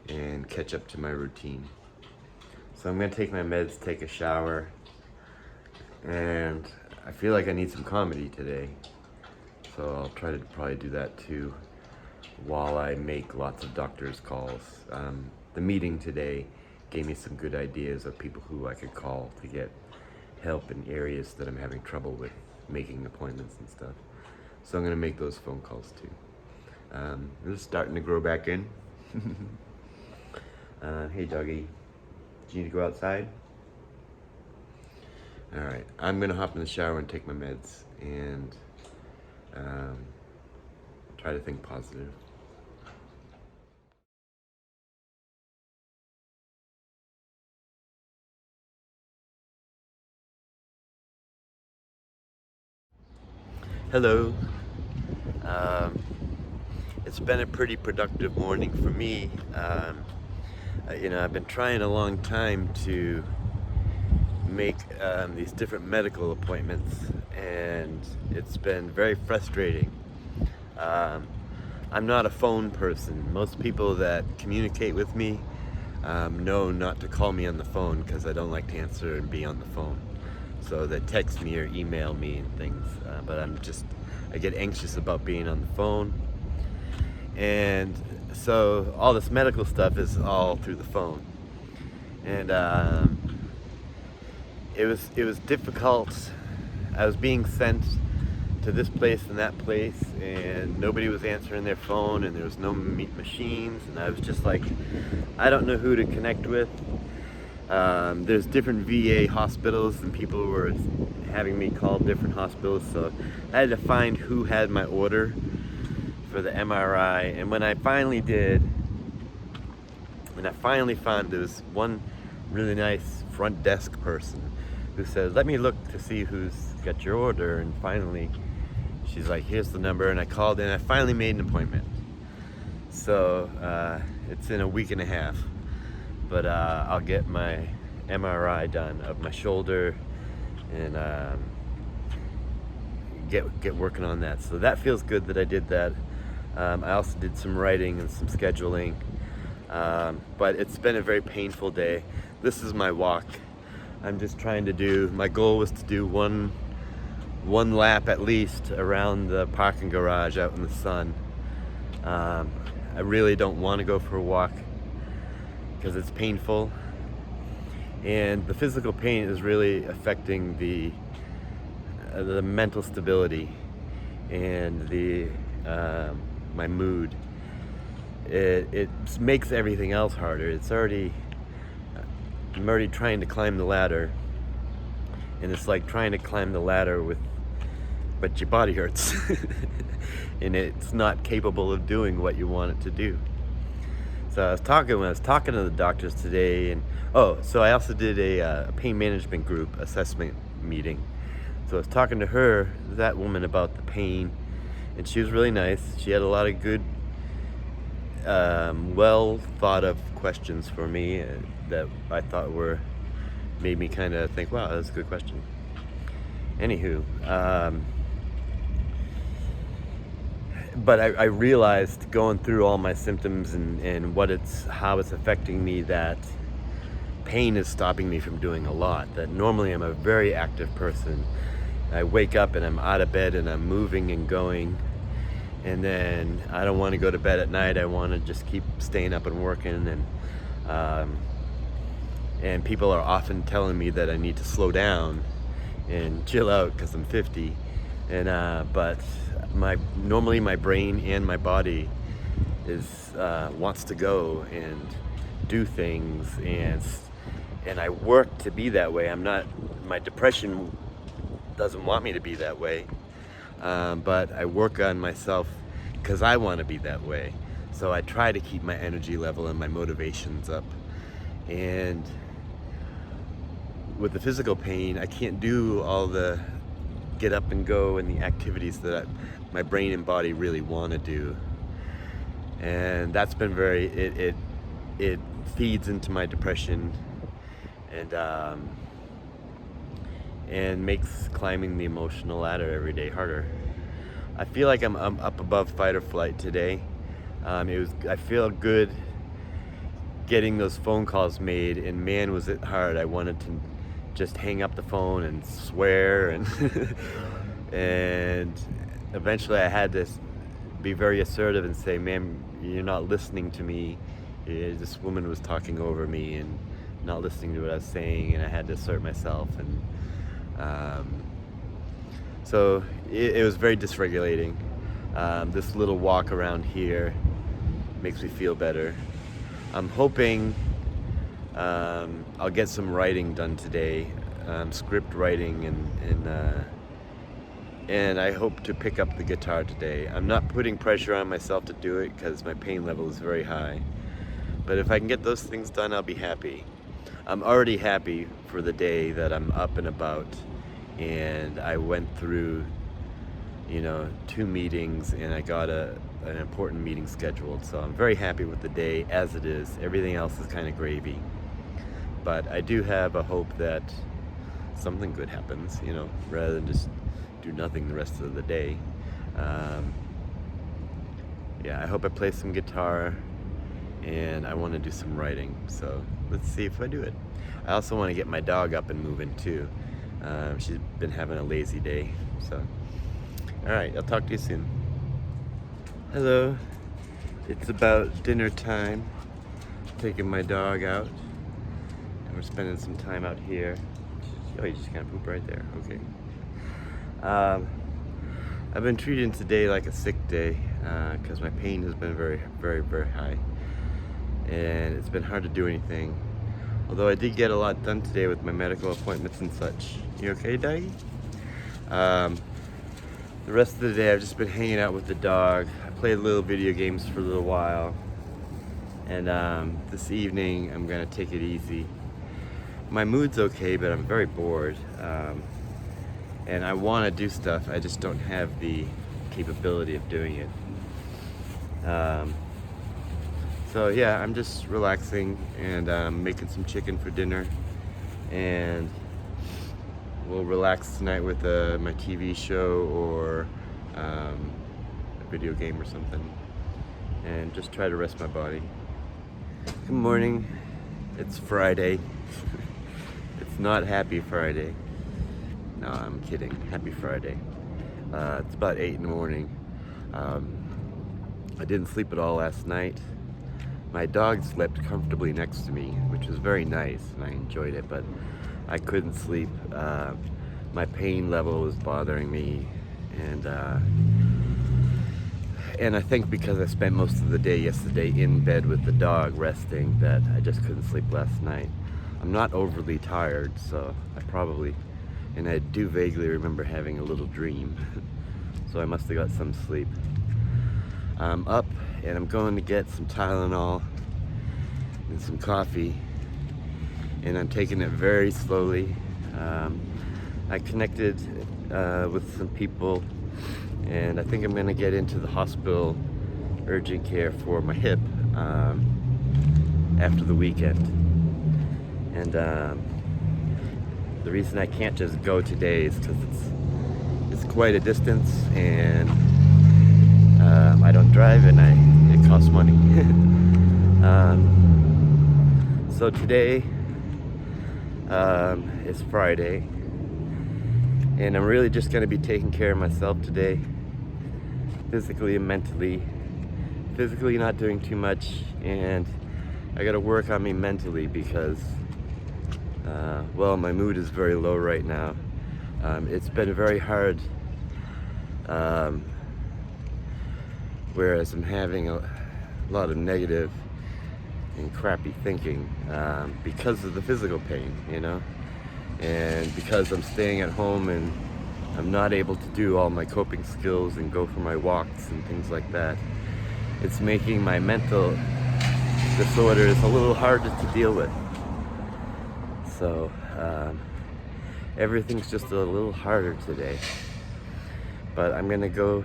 and catch up to my routine. So I'm gonna take my meds, take a shower, and I feel like I need some comedy today. So I'll try to probably do that too while I make lots of doctor's calls. The meeting today gave me some good ideas of people who I could call to get help in areas that I'm having trouble with making appointments and stuff. So I'm gonna make those phone calls too. This is starting to grow back in. Hey doggy, do you need to go outside? All right, I'm gonna hop in the shower and take my meds and try to think positive. Hello. It's been a pretty productive morning for me. I've been trying a long time to make these different medical appointments, and it's been very frustrating. Um, I'm not a phone person. Most people that communicate with me know not to call me on the phone because I don't like to answer and be on the phone. So they text me or email me and things, but I get anxious about being on the phone. And so all this medical stuff is all through the phone. And it was difficult. I was being sent to this place and that place, and nobody was answering their phone, and there was no machines, and I was just like, I don't know who to connect with. There's different VA hospitals, and people were having me call different hospitals, so I had to find who had my order for the MRI. And when I finally found there was one really nice front desk person who said, let me look to see who's got your order. And finally she's like, here's the number. And I called in. I finally made an appointment. So it's in a week and a half, but I'll get my MRI done of my shoulder and get working on that. So that feels good that I did that. I also did some writing and some scheduling, but it's been a very painful day. This is my walk. I'm just trying to my goal was to do one lap at least around the parking garage out in the sun. I really don't want to go for a walk because it's painful, and the physical pain is really affecting the mental stability and my mood. It makes everything else harder. I'm already trying to climb the ladder, and it's like trying to climb the ladder but your body hurts and it's not capable of doing what you want it to do. So when I was talking to the doctors today, and so I also did a pain management group assessment meeting. So I was talking to that woman, about the pain, and she was really nice. She had a lot of good, well thought of questions for me that I thought made me kind of think, wow, that's a good question. Anywho, but I realized going through all my symptoms and how it's affecting me, that pain is stopping me from doing a lot. That normally I'm a very active person. I wake up and I'm out of bed and I'm moving and going, and then I don't want to go to bed at night. I want to just keep staying up and working, and people are often telling me that I need to slow down and chill out because I'm 50, but normally my brain and my body wants to go and do things, and I work to be that way. My depression doesn't want me to be that way, but I work on myself because I want to be that way. So I try to keep my energy level and my motivations up. And with the physical pain, I can't do all the get up and go and the activities that my brain and body really want to do. And that's been it feeds into my depression, and makes climbing the emotional ladder every day harder. I feel like I'm up above fight or flight today. I feel good getting those phone calls made, and man, was it hard. I wanted to just hang up the phone and swear, and and eventually I had to be very assertive and say, "Ma'am, you're not listening to me. This woman was talking over me and not listening to what I was saying," and I had to assert myself, and so it was very dysregulating. This little walk around here makes me feel better. I'm hoping I'll get some writing done today, script writing, and I hope to pick up the guitar today. I'm not putting pressure on myself to do it because my pain level is very high. But if I can get those things done, I'll be happy. I'm already happy for the day that I'm up and about, and I went through 2 meetings, and I got a an important meeting scheduled, so I'm very happy with the day as it is. Everything else is kind of gravy. But I do have a hope that something good happens, rather than just do nothing the rest of the day. Yeah, I hope I play some guitar, and I want to do some writing, so let's see if I do it. I also want to get my dog up and moving too. She's been having a lazy day, so. All right, I'll talk to you soon. Hello, it's about dinner time. Taking my dog out, and we're spending some time out here. Oh, you just can't poop right there, okay. I've been treating today like a sick day because my pain has been very, very, very high. And it's been hard to do anything. Although I did get a lot done today with my medical appointments and such. You okay, Doggy? The rest of the day I've just been hanging out with the dog. I played little video games for a little while. And this evening I'm gonna take it easy. My mood's okay, but I'm very bored. And I wanna do stuff, I just don't have the capability of doing it. So yeah, I'm just relaxing and making some chicken for dinner, and we'll relax tonight with my TV show or a video game or something, and just try to rest my body. Good morning. It's Friday. It's not Happy Friday. No, I'm kidding. Happy Friday. It's about 8 in the morning. I didn't sleep at all last night. My dog slept comfortably next to me, which was very nice, and I enjoyed it, but I couldn't sleep. My pain level was bothering me, and I think because I spent most of the day yesterday in bed with the dog resting, that I just couldn't sleep last night. I'm not overly tired, so and I do vaguely remember having a little dream, so I must have got some sleep. I'm up and I'm going to get some Tylenol and some coffee, and I'm taking it very slowly. I connected with some people, and I think I'm going to get into the hospital urgent care for my hip after the weekend. And the reason I can't just go today is because it's quite a distance, and I don't drive, and it costs money. So today is Friday, and I'm really just going to be taking care of myself today, physically and mentally. Physically not doing too much, and I got to work on me mentally because well, my mood is very low right now. It's been very hard, whereas I'm having a lot of negative and crappy thinking because of the physical pain, and because I'm staying at home and I'm not able to do all my coping skills and go for my walks and things like that. It's making my mental disorders a little harder to deal with. So everything's just a little harder today. But I'm gonna go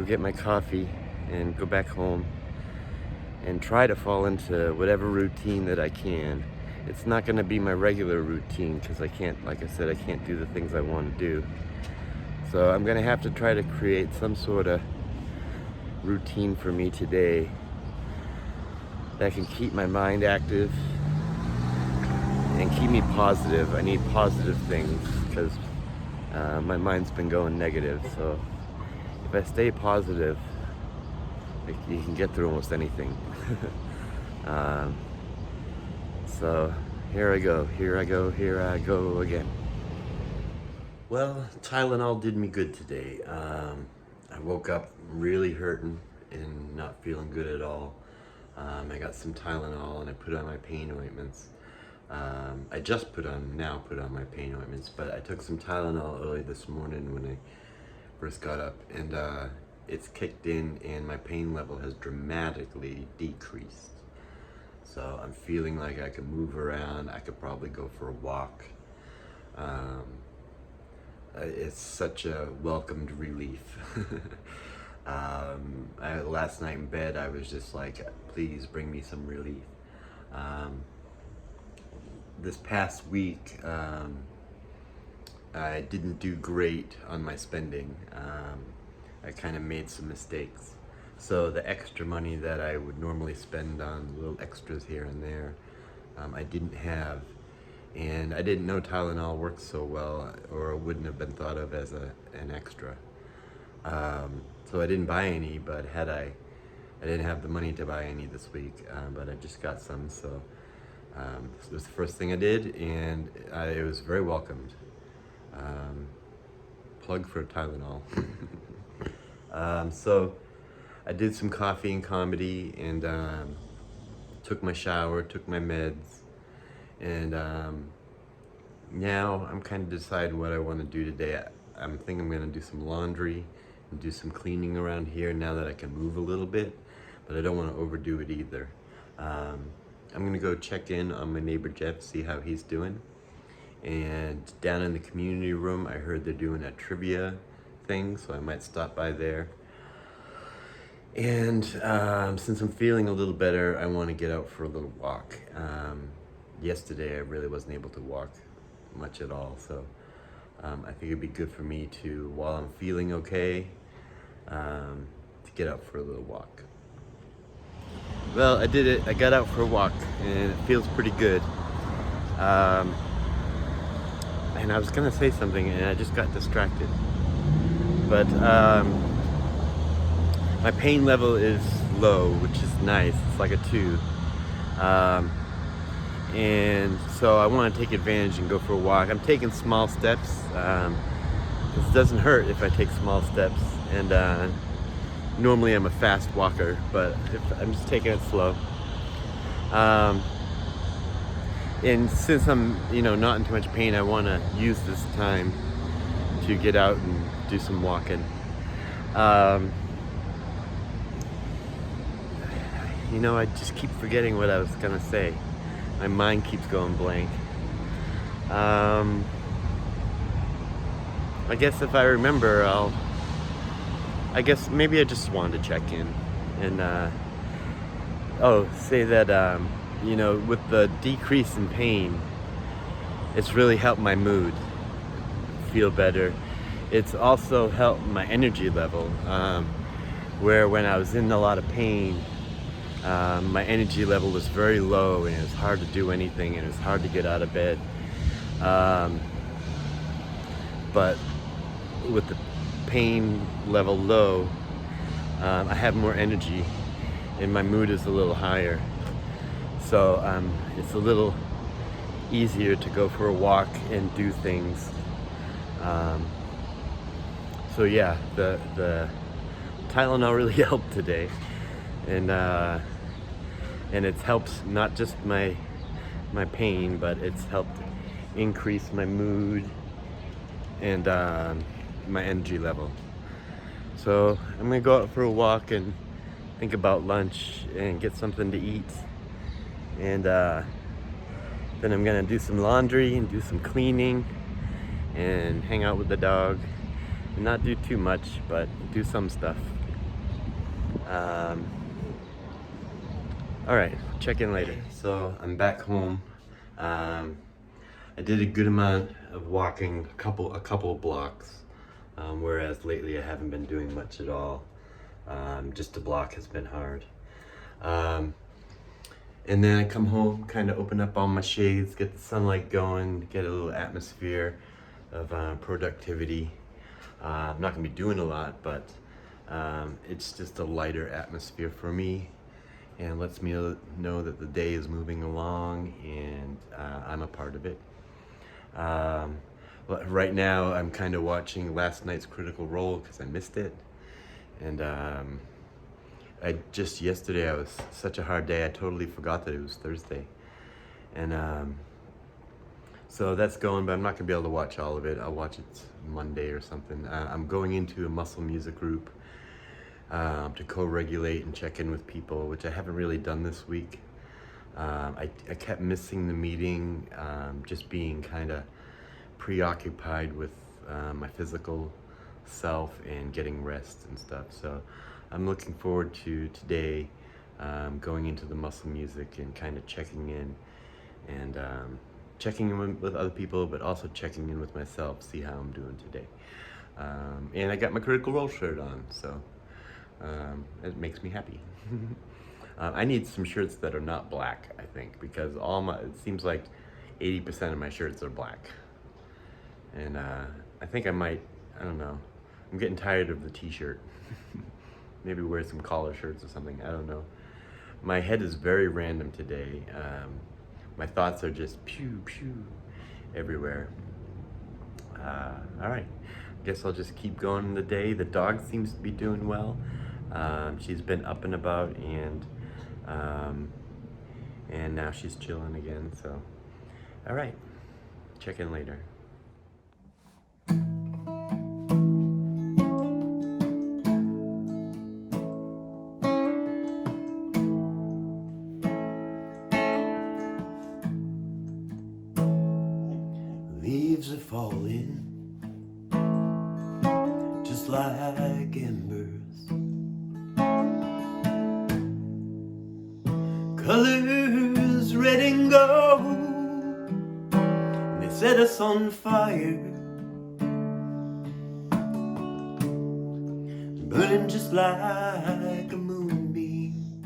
get my coffee and go back home and try to fall into whatever routine that I can. It's not gonna be my regular routine because I can't, like I said, I can't do the things I want to do. So I'm gonna have to try to create some sort of routine for me today that can keep my mind active and keep me positive. I need positive things because my mind's been going negative. So if I stay positive, you can get through almost anything. So here I go again. Well, Tylenol did me good today. I woke up really hurting and not feeling good at all. I got some Tylenol and I put on my pain ointments. I just put on my pain ointments, but I took some Tylenol early this morning when I first got up, and it's kicked in and my pain level has dramatically decreased. So I'm feeling like I can move around. I could probably go for a walk. It's such a welcomed relief. Last night in bed, I was just like, please bring me some relief. This past week, I didn't do great on my spending. I kind of made some mistakes. So the extra money that I would normally spend on little extras here and there, I didn't have. And I didn't know Tylenol works so well, or it wouldn't have been thought of as an extra. So I didn't buy any, but I didn't have the money to buy any this week, but I just got some, so it was the first thing I did, and it was very welcomed. Plug for Tylenol. So I did some coffee and comedy, and took my shower, took my meds, and now I'm kind of deciding what I want to do today. I think I'm going to do some laundry and do some cleaning around here now that I can move a little bit, but I don't want to overdo it either. I'm going to go check in on my neighbor Jeff, see how he's doing. And down in the community room, I heard they're doing a trivia thing, so I might stop by there. And since I'm feeling a little better, I want to get out for a little walk. Yesterday, I really wasn't able to walk much at all, so I think it'd be good for me to, while I'm feeling okay, to get out for a little walk. Well, I did it. I got out for a walk, and it feels pretty good. And I was gonna say something, and I just got distracted. But my pain level is low, which is nice. It's like a 2. And so I want to take advantage and go for a walk. I'm taking small steps. It doesn't hurt if I take small steps. And normally I'm a fast walker, but I'm just taking it slow. And since I'm, not in too much pain, I want to use this time to get out and do some walking. I just keep forgetting what I was gonna say. My mind keeps going blank. I guess if I remember, I guess maybe I just wanted to check in and say that with the decrease in pain, it's really helped my mood feel better. It's also helped my energy level, where when I was in a lot of pain, my energy level was very low, and it was hard to do anything, and it was hard to get out of bed. But with the pain level low, I have more energy, and my mood is a little higher. So it's a little easier to go for a walk and do things. So yeah, the Tylenol really helped today, and it's helped not just my pain, but it's helped increase my mood and my energy level. So I'm gonna go out for a walk and think about lunch and get something to eat, and then I'm gonna do some laundry and do some cleaning and hang out with the dog and not do too much, but do some stuff. All right, check in later. So I'm back home. I did a good amount of walking, a couple of blocks, whereas lately I haven't been doing much at all. Just a block has been hard. And then I come home, kind of open up all my shades, get the sunlight going, get a little atmosphere of productivity. I'm not gonna be doing a lot, but it's just a lighter atmosphere for me, and lets me know that the day is moving along, and I'm a part of it. Right now, I'm kind of watching last night's Critical Role because I missed it, and yesterday, I was such a hard day, I totally forgot that it was Thursday. And so that's going, but I'm not gonna be able to watch all of it. I'll watch it Monday or something. I'm going into a muscle music group to co-regulate and check in with people, which I haven't really done this week. I kept missing the meeting, just being kind of preoccupied with my physical self and getting rest and stuff. So I'm looking forward to today, going into the muscle music and kind of checking in and checking in with other people, but also checking in with myself, see how I'm doing today. And I got my Critical Role shirt on, so it makes me happy. I need some shirts that are not black, I think, because it seems like 80% of my shirts are black. And I think I don't know, I'm getting tired of the t-shirt. Maybe wear some collar shirts or something, I don't know. My head is very random today. My thoughts are just pew, pew, everywhere. All right, guess I'll just keep going in the day. The dog seems to be doing well. She's been up and about, and now she's chilling again, so. All right, check in later. Leaves are falling, just like embers. Colors red and gold, and they set us on fire, burning just like a moonbeam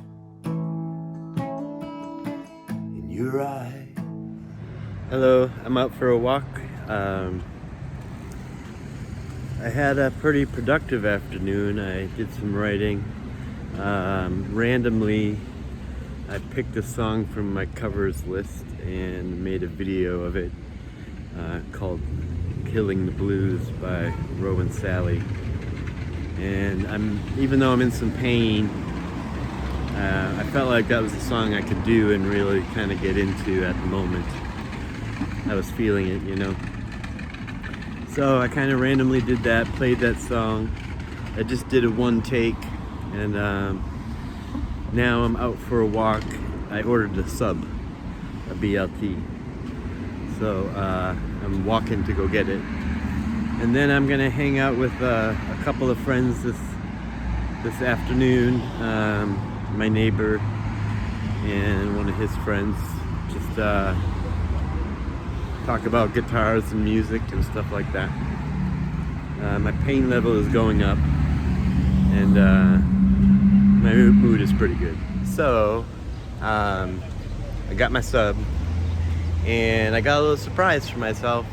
in your eye. Hello, I'm out for a walk. I had a pretty productive afternoon. I did some writing. Randomly, I picked a song from my covers list and made a video of it called Killing the Blues by Rowan Sally. And even though I'm in some pain, I felt like that was a song I could do and really kind of get into at the moment. I was feeling it, you know. So I kind of randomly did that, played that song. I just did a one take, and now I'm out for a walk. I ordered a sub, a BLT. So I'm walking to go get it. And then I'm gonna hang out with a couple of friends this afternoon. My neighbor and one of his friends. Just talk about guitars and music and stuff like that. My pain level is going up, and my mood is pretty good. So I got my sub, and I got a little surprise for myself.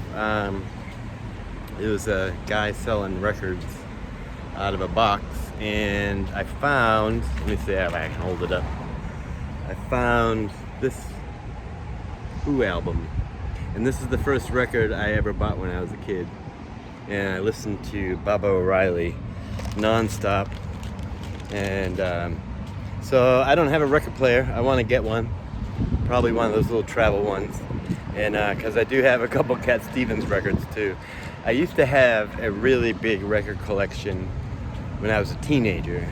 It was a guy selling records out of a box, and I found, let me see if I can hold it up. I found this Who album. And this is the first record I ever bought when I was a kid. And I listened to Baba O'Reilly nonstop. And so I don't have a record player. I want to get one. Probably one of those little travel ones. And because I do have a couple Cat Stevens records too. I used to have a really big record collection when I was a teenager.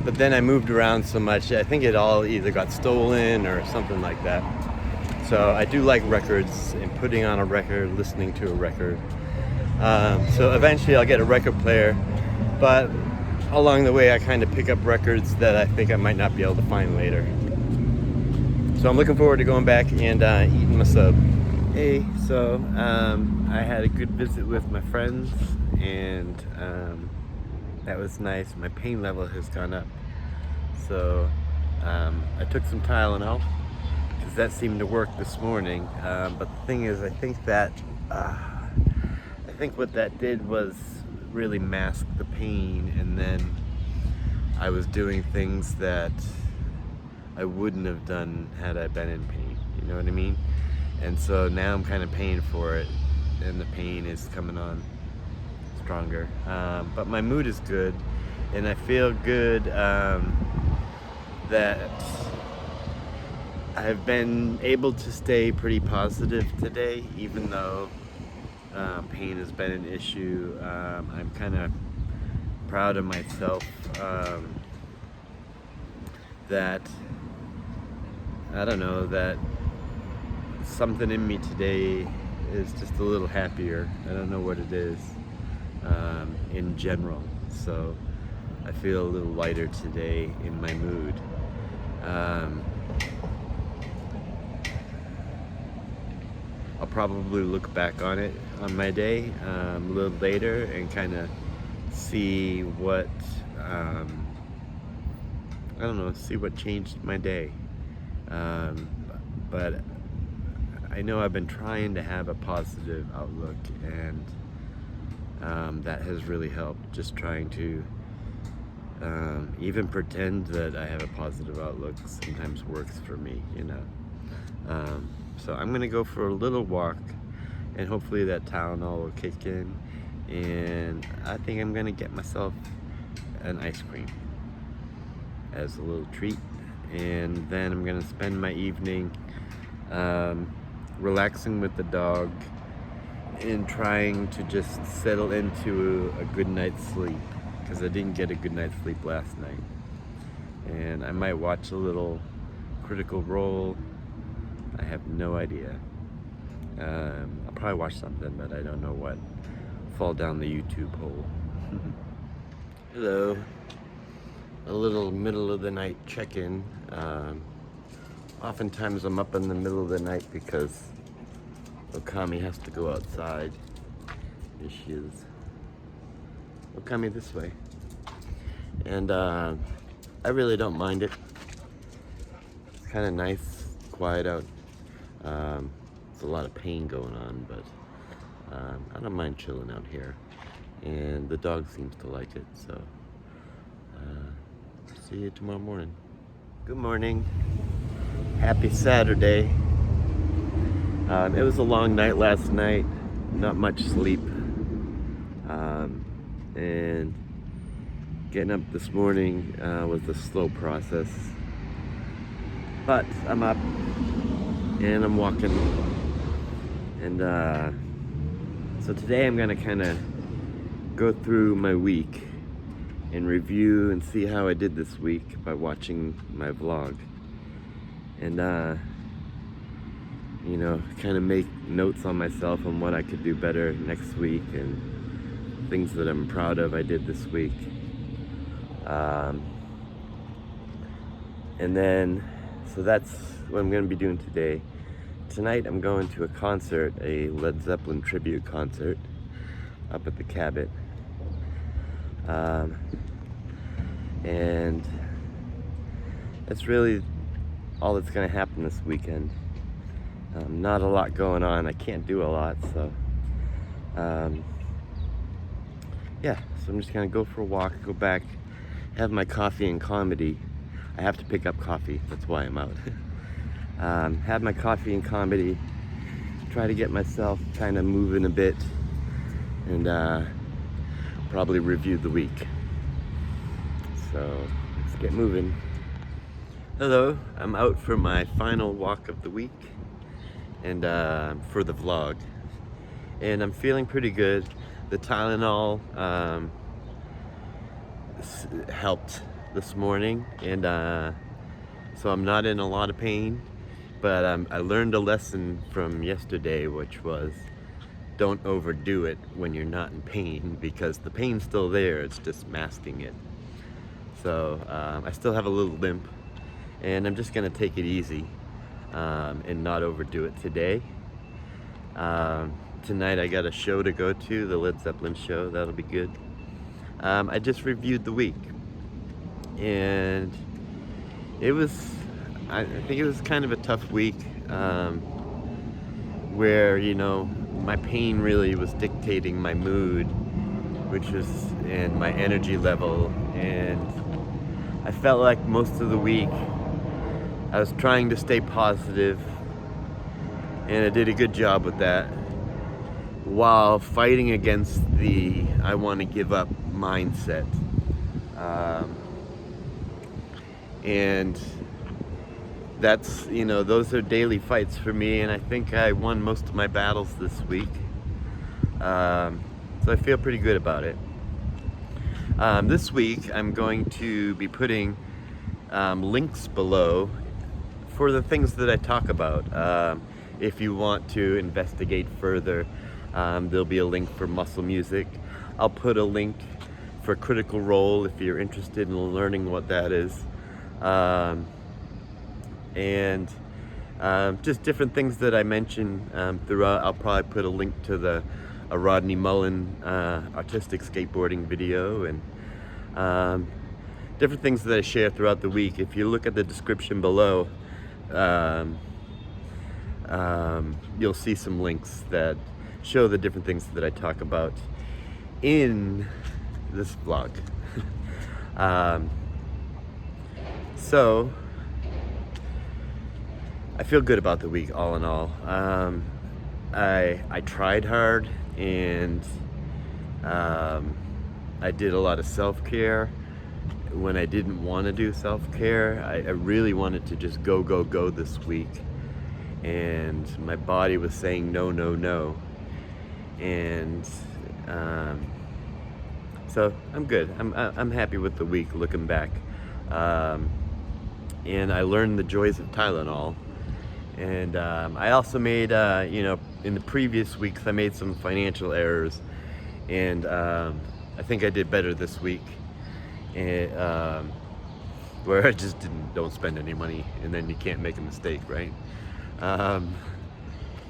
But then I moved around so much, I think it all either got stolen or something like that. So I do like records and putting on a record, listening to a record. So eventually I'll get a record player, but along the way I kind of pick up records that I think I might not be able to find later. So I'm looking forward to going back and eating my sub. Hey, so I had a good visit with my friends, and that was nice. My pain level has gone up. So I took some Tylenol, because that seemed to work this morning. But the thing is, I think what that did was really mask the pain, and then I was doing things that I wouldn't have done had I been in pain. You know what I mean? And so now I'm kind of paying for it, and the pain is coming on stronger. But my mood is good, and I feel good that I've been able to stay pretty positive today, even though pain has been an issue. I'm kind of proud of myself that, I don't know, that something in me today is just a little happier. I don't know what it is. in general. So I feel a little lighter today in my mood. I'll probably look back on it on my day a little later and kind of see what I don't know, see what changed my day. But I know I've been trying to have a positive outlook, and that has really helped. Just trying to even pretend that I have a positive outlook sometimes works for me, you know. So I'm gonna go for a little walk, and hopefully that Tylenol will kick in, and I think I'm gonna get myself an ice cream as a little treat, and then I'm gonna spend my evening relaxing with the dog and trying to just settle into a good night's sleep, because I didn't get a good night's sleep last night. And I might watch a little Critical Role. I have no idea. I'll probably watch something, but I don't know what. Fall down the YouTube hole. Hello. A little middle of the night check-in. Oftentimes I'm up in the middle of the night because Okami has to go outside. Here she is. Okami, this way. And I really don't mind it. It's kind of nice, quiet out. There's a lot of pain going on, but I don't mind chilling out here. And the dog seems to like it, so see you tomorrow morning. Good morning. Happy Saturday. It was a long night last night, not much sleep. And getting up this morning was a slow process. But I'm up and I'm walking. And so today I'm gonna kind of go through my week and review and see how I did this week by watching my vlog. And you know, kind of make notes on myself on what I could do better next week and things that I'm proud of I did this week. And then, so that's what I'm going to be doing today. Tonight I'm going to a concert, a Led Zeppelin tribute concert up at the Cabot. And that's really all that's going to happen this weekend. Not a lot going on. I can't do a lot, so yeah, so I'm just gonna go for a walk, go back, have my coffee and comedy. I have to pick up coffee, that's why I'm out. Have my coffee and comedy, try to get myself kind of moving a bit, and probably review the week. So let's get moving. Hello, I'm out for my final walk of the week, and for the vlog, and I'm feeling pretty good. The Tylenol helped this morning, and so I'm not in a lot of pain, but I learned a lesson from yesterday, which was don't overdo it when you're not in pain, because the pain's still there, it's just masking it. So I still have a little limp, and I'm just gonna take it easy and not overdo it today. Tonight I got a show to go to, the Led Zeppelin show. That'll be good. I just reviewed the week, and it was, I think it was kind of a tough week, where, you know, my pain really was dictating my mood, which was, and my energy level, and I felt like most of the week I was trying to stay positive, and I did a good job with that, while fighting against the I want to give up mindset. And that's, you know, those are daily fights for me, and I think I won most of my battles this week. So I feel pretty good about it. This week I'm going to be putting links below for the things that I talk about. If you want to investigate further, there'll be a link for Muscle Music. I'll put a link for Critical Role if you're interested in learning what that is. And just different things that I mentioned throughout. I'll probably put a link to a Rodney Mullen artistic skateboarding video, and different things that I share throughout the week. If you look at the description below, you'll see some links that show the different things that I talk about in this vlog. So I feel good about the week all in all. I tried hard, and I did a lot of self-care when I didn't want to do self-care. I really wanted to just go this week, and my body was saying no, and so I'm good. I'm happy with the week looking back, and I learned the joys of Tylenol. And I also made, in the previous weeks, I made some financial errors, and I think I did better this week, and where I just don't spend any money, and then you can't make a mistake, right?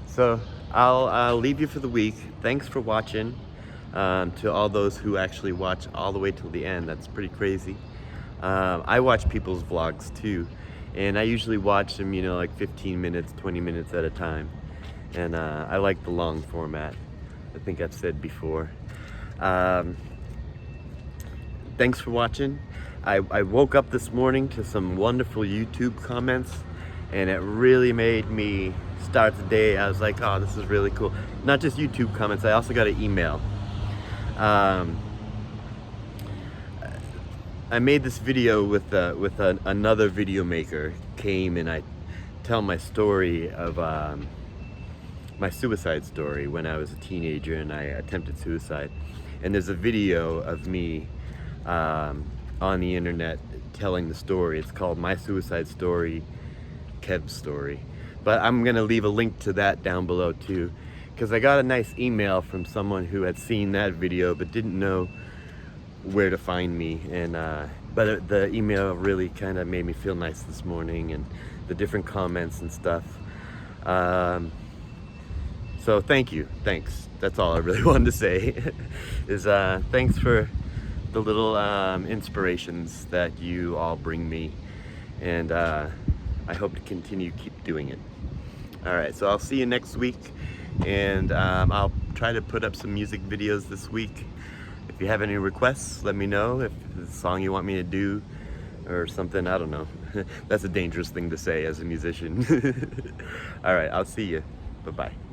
So I'll leave you for the week. Thanks for watching. To all those who actually watch all the way till the end, that's pretty crazy. I watch people's vlogs too. And I usually watch them, like 15 minutes, 20 minutes at a time. And I like the long format. I think I've said before. Thanks for watching. I woke up this morning to some wonderful YouTube comments, and it really made me start the day. I was like, oh, this is really cool. Not just YouTube comments, I also got an email. I made this video with another video maker. Came and I tell my story of my suicide story when I was a teenager and I attempted suicide. And there's a video of me on the internet telling the story. It's called My Suicide Story, Kev's Story. But I'm gonna leave a link to that down below too, because I got a nice email from someone who had seen that video but didn't know where to find me, and but the email really kind of made me feel nice this morning, and the different comments and stuff. So thanks. That's all I really wanted to say. Is thanks for the little inspirations that you all bring me, and I hope to keep doing it. All right, so I'll see you next week, and I'll try to put up some music videos this week. If you have any requests, let me know. If there's a song you want me to do or something, I don't know. That's a dangerous thing to say as a musician. All right, I'll see you. Bye-bye.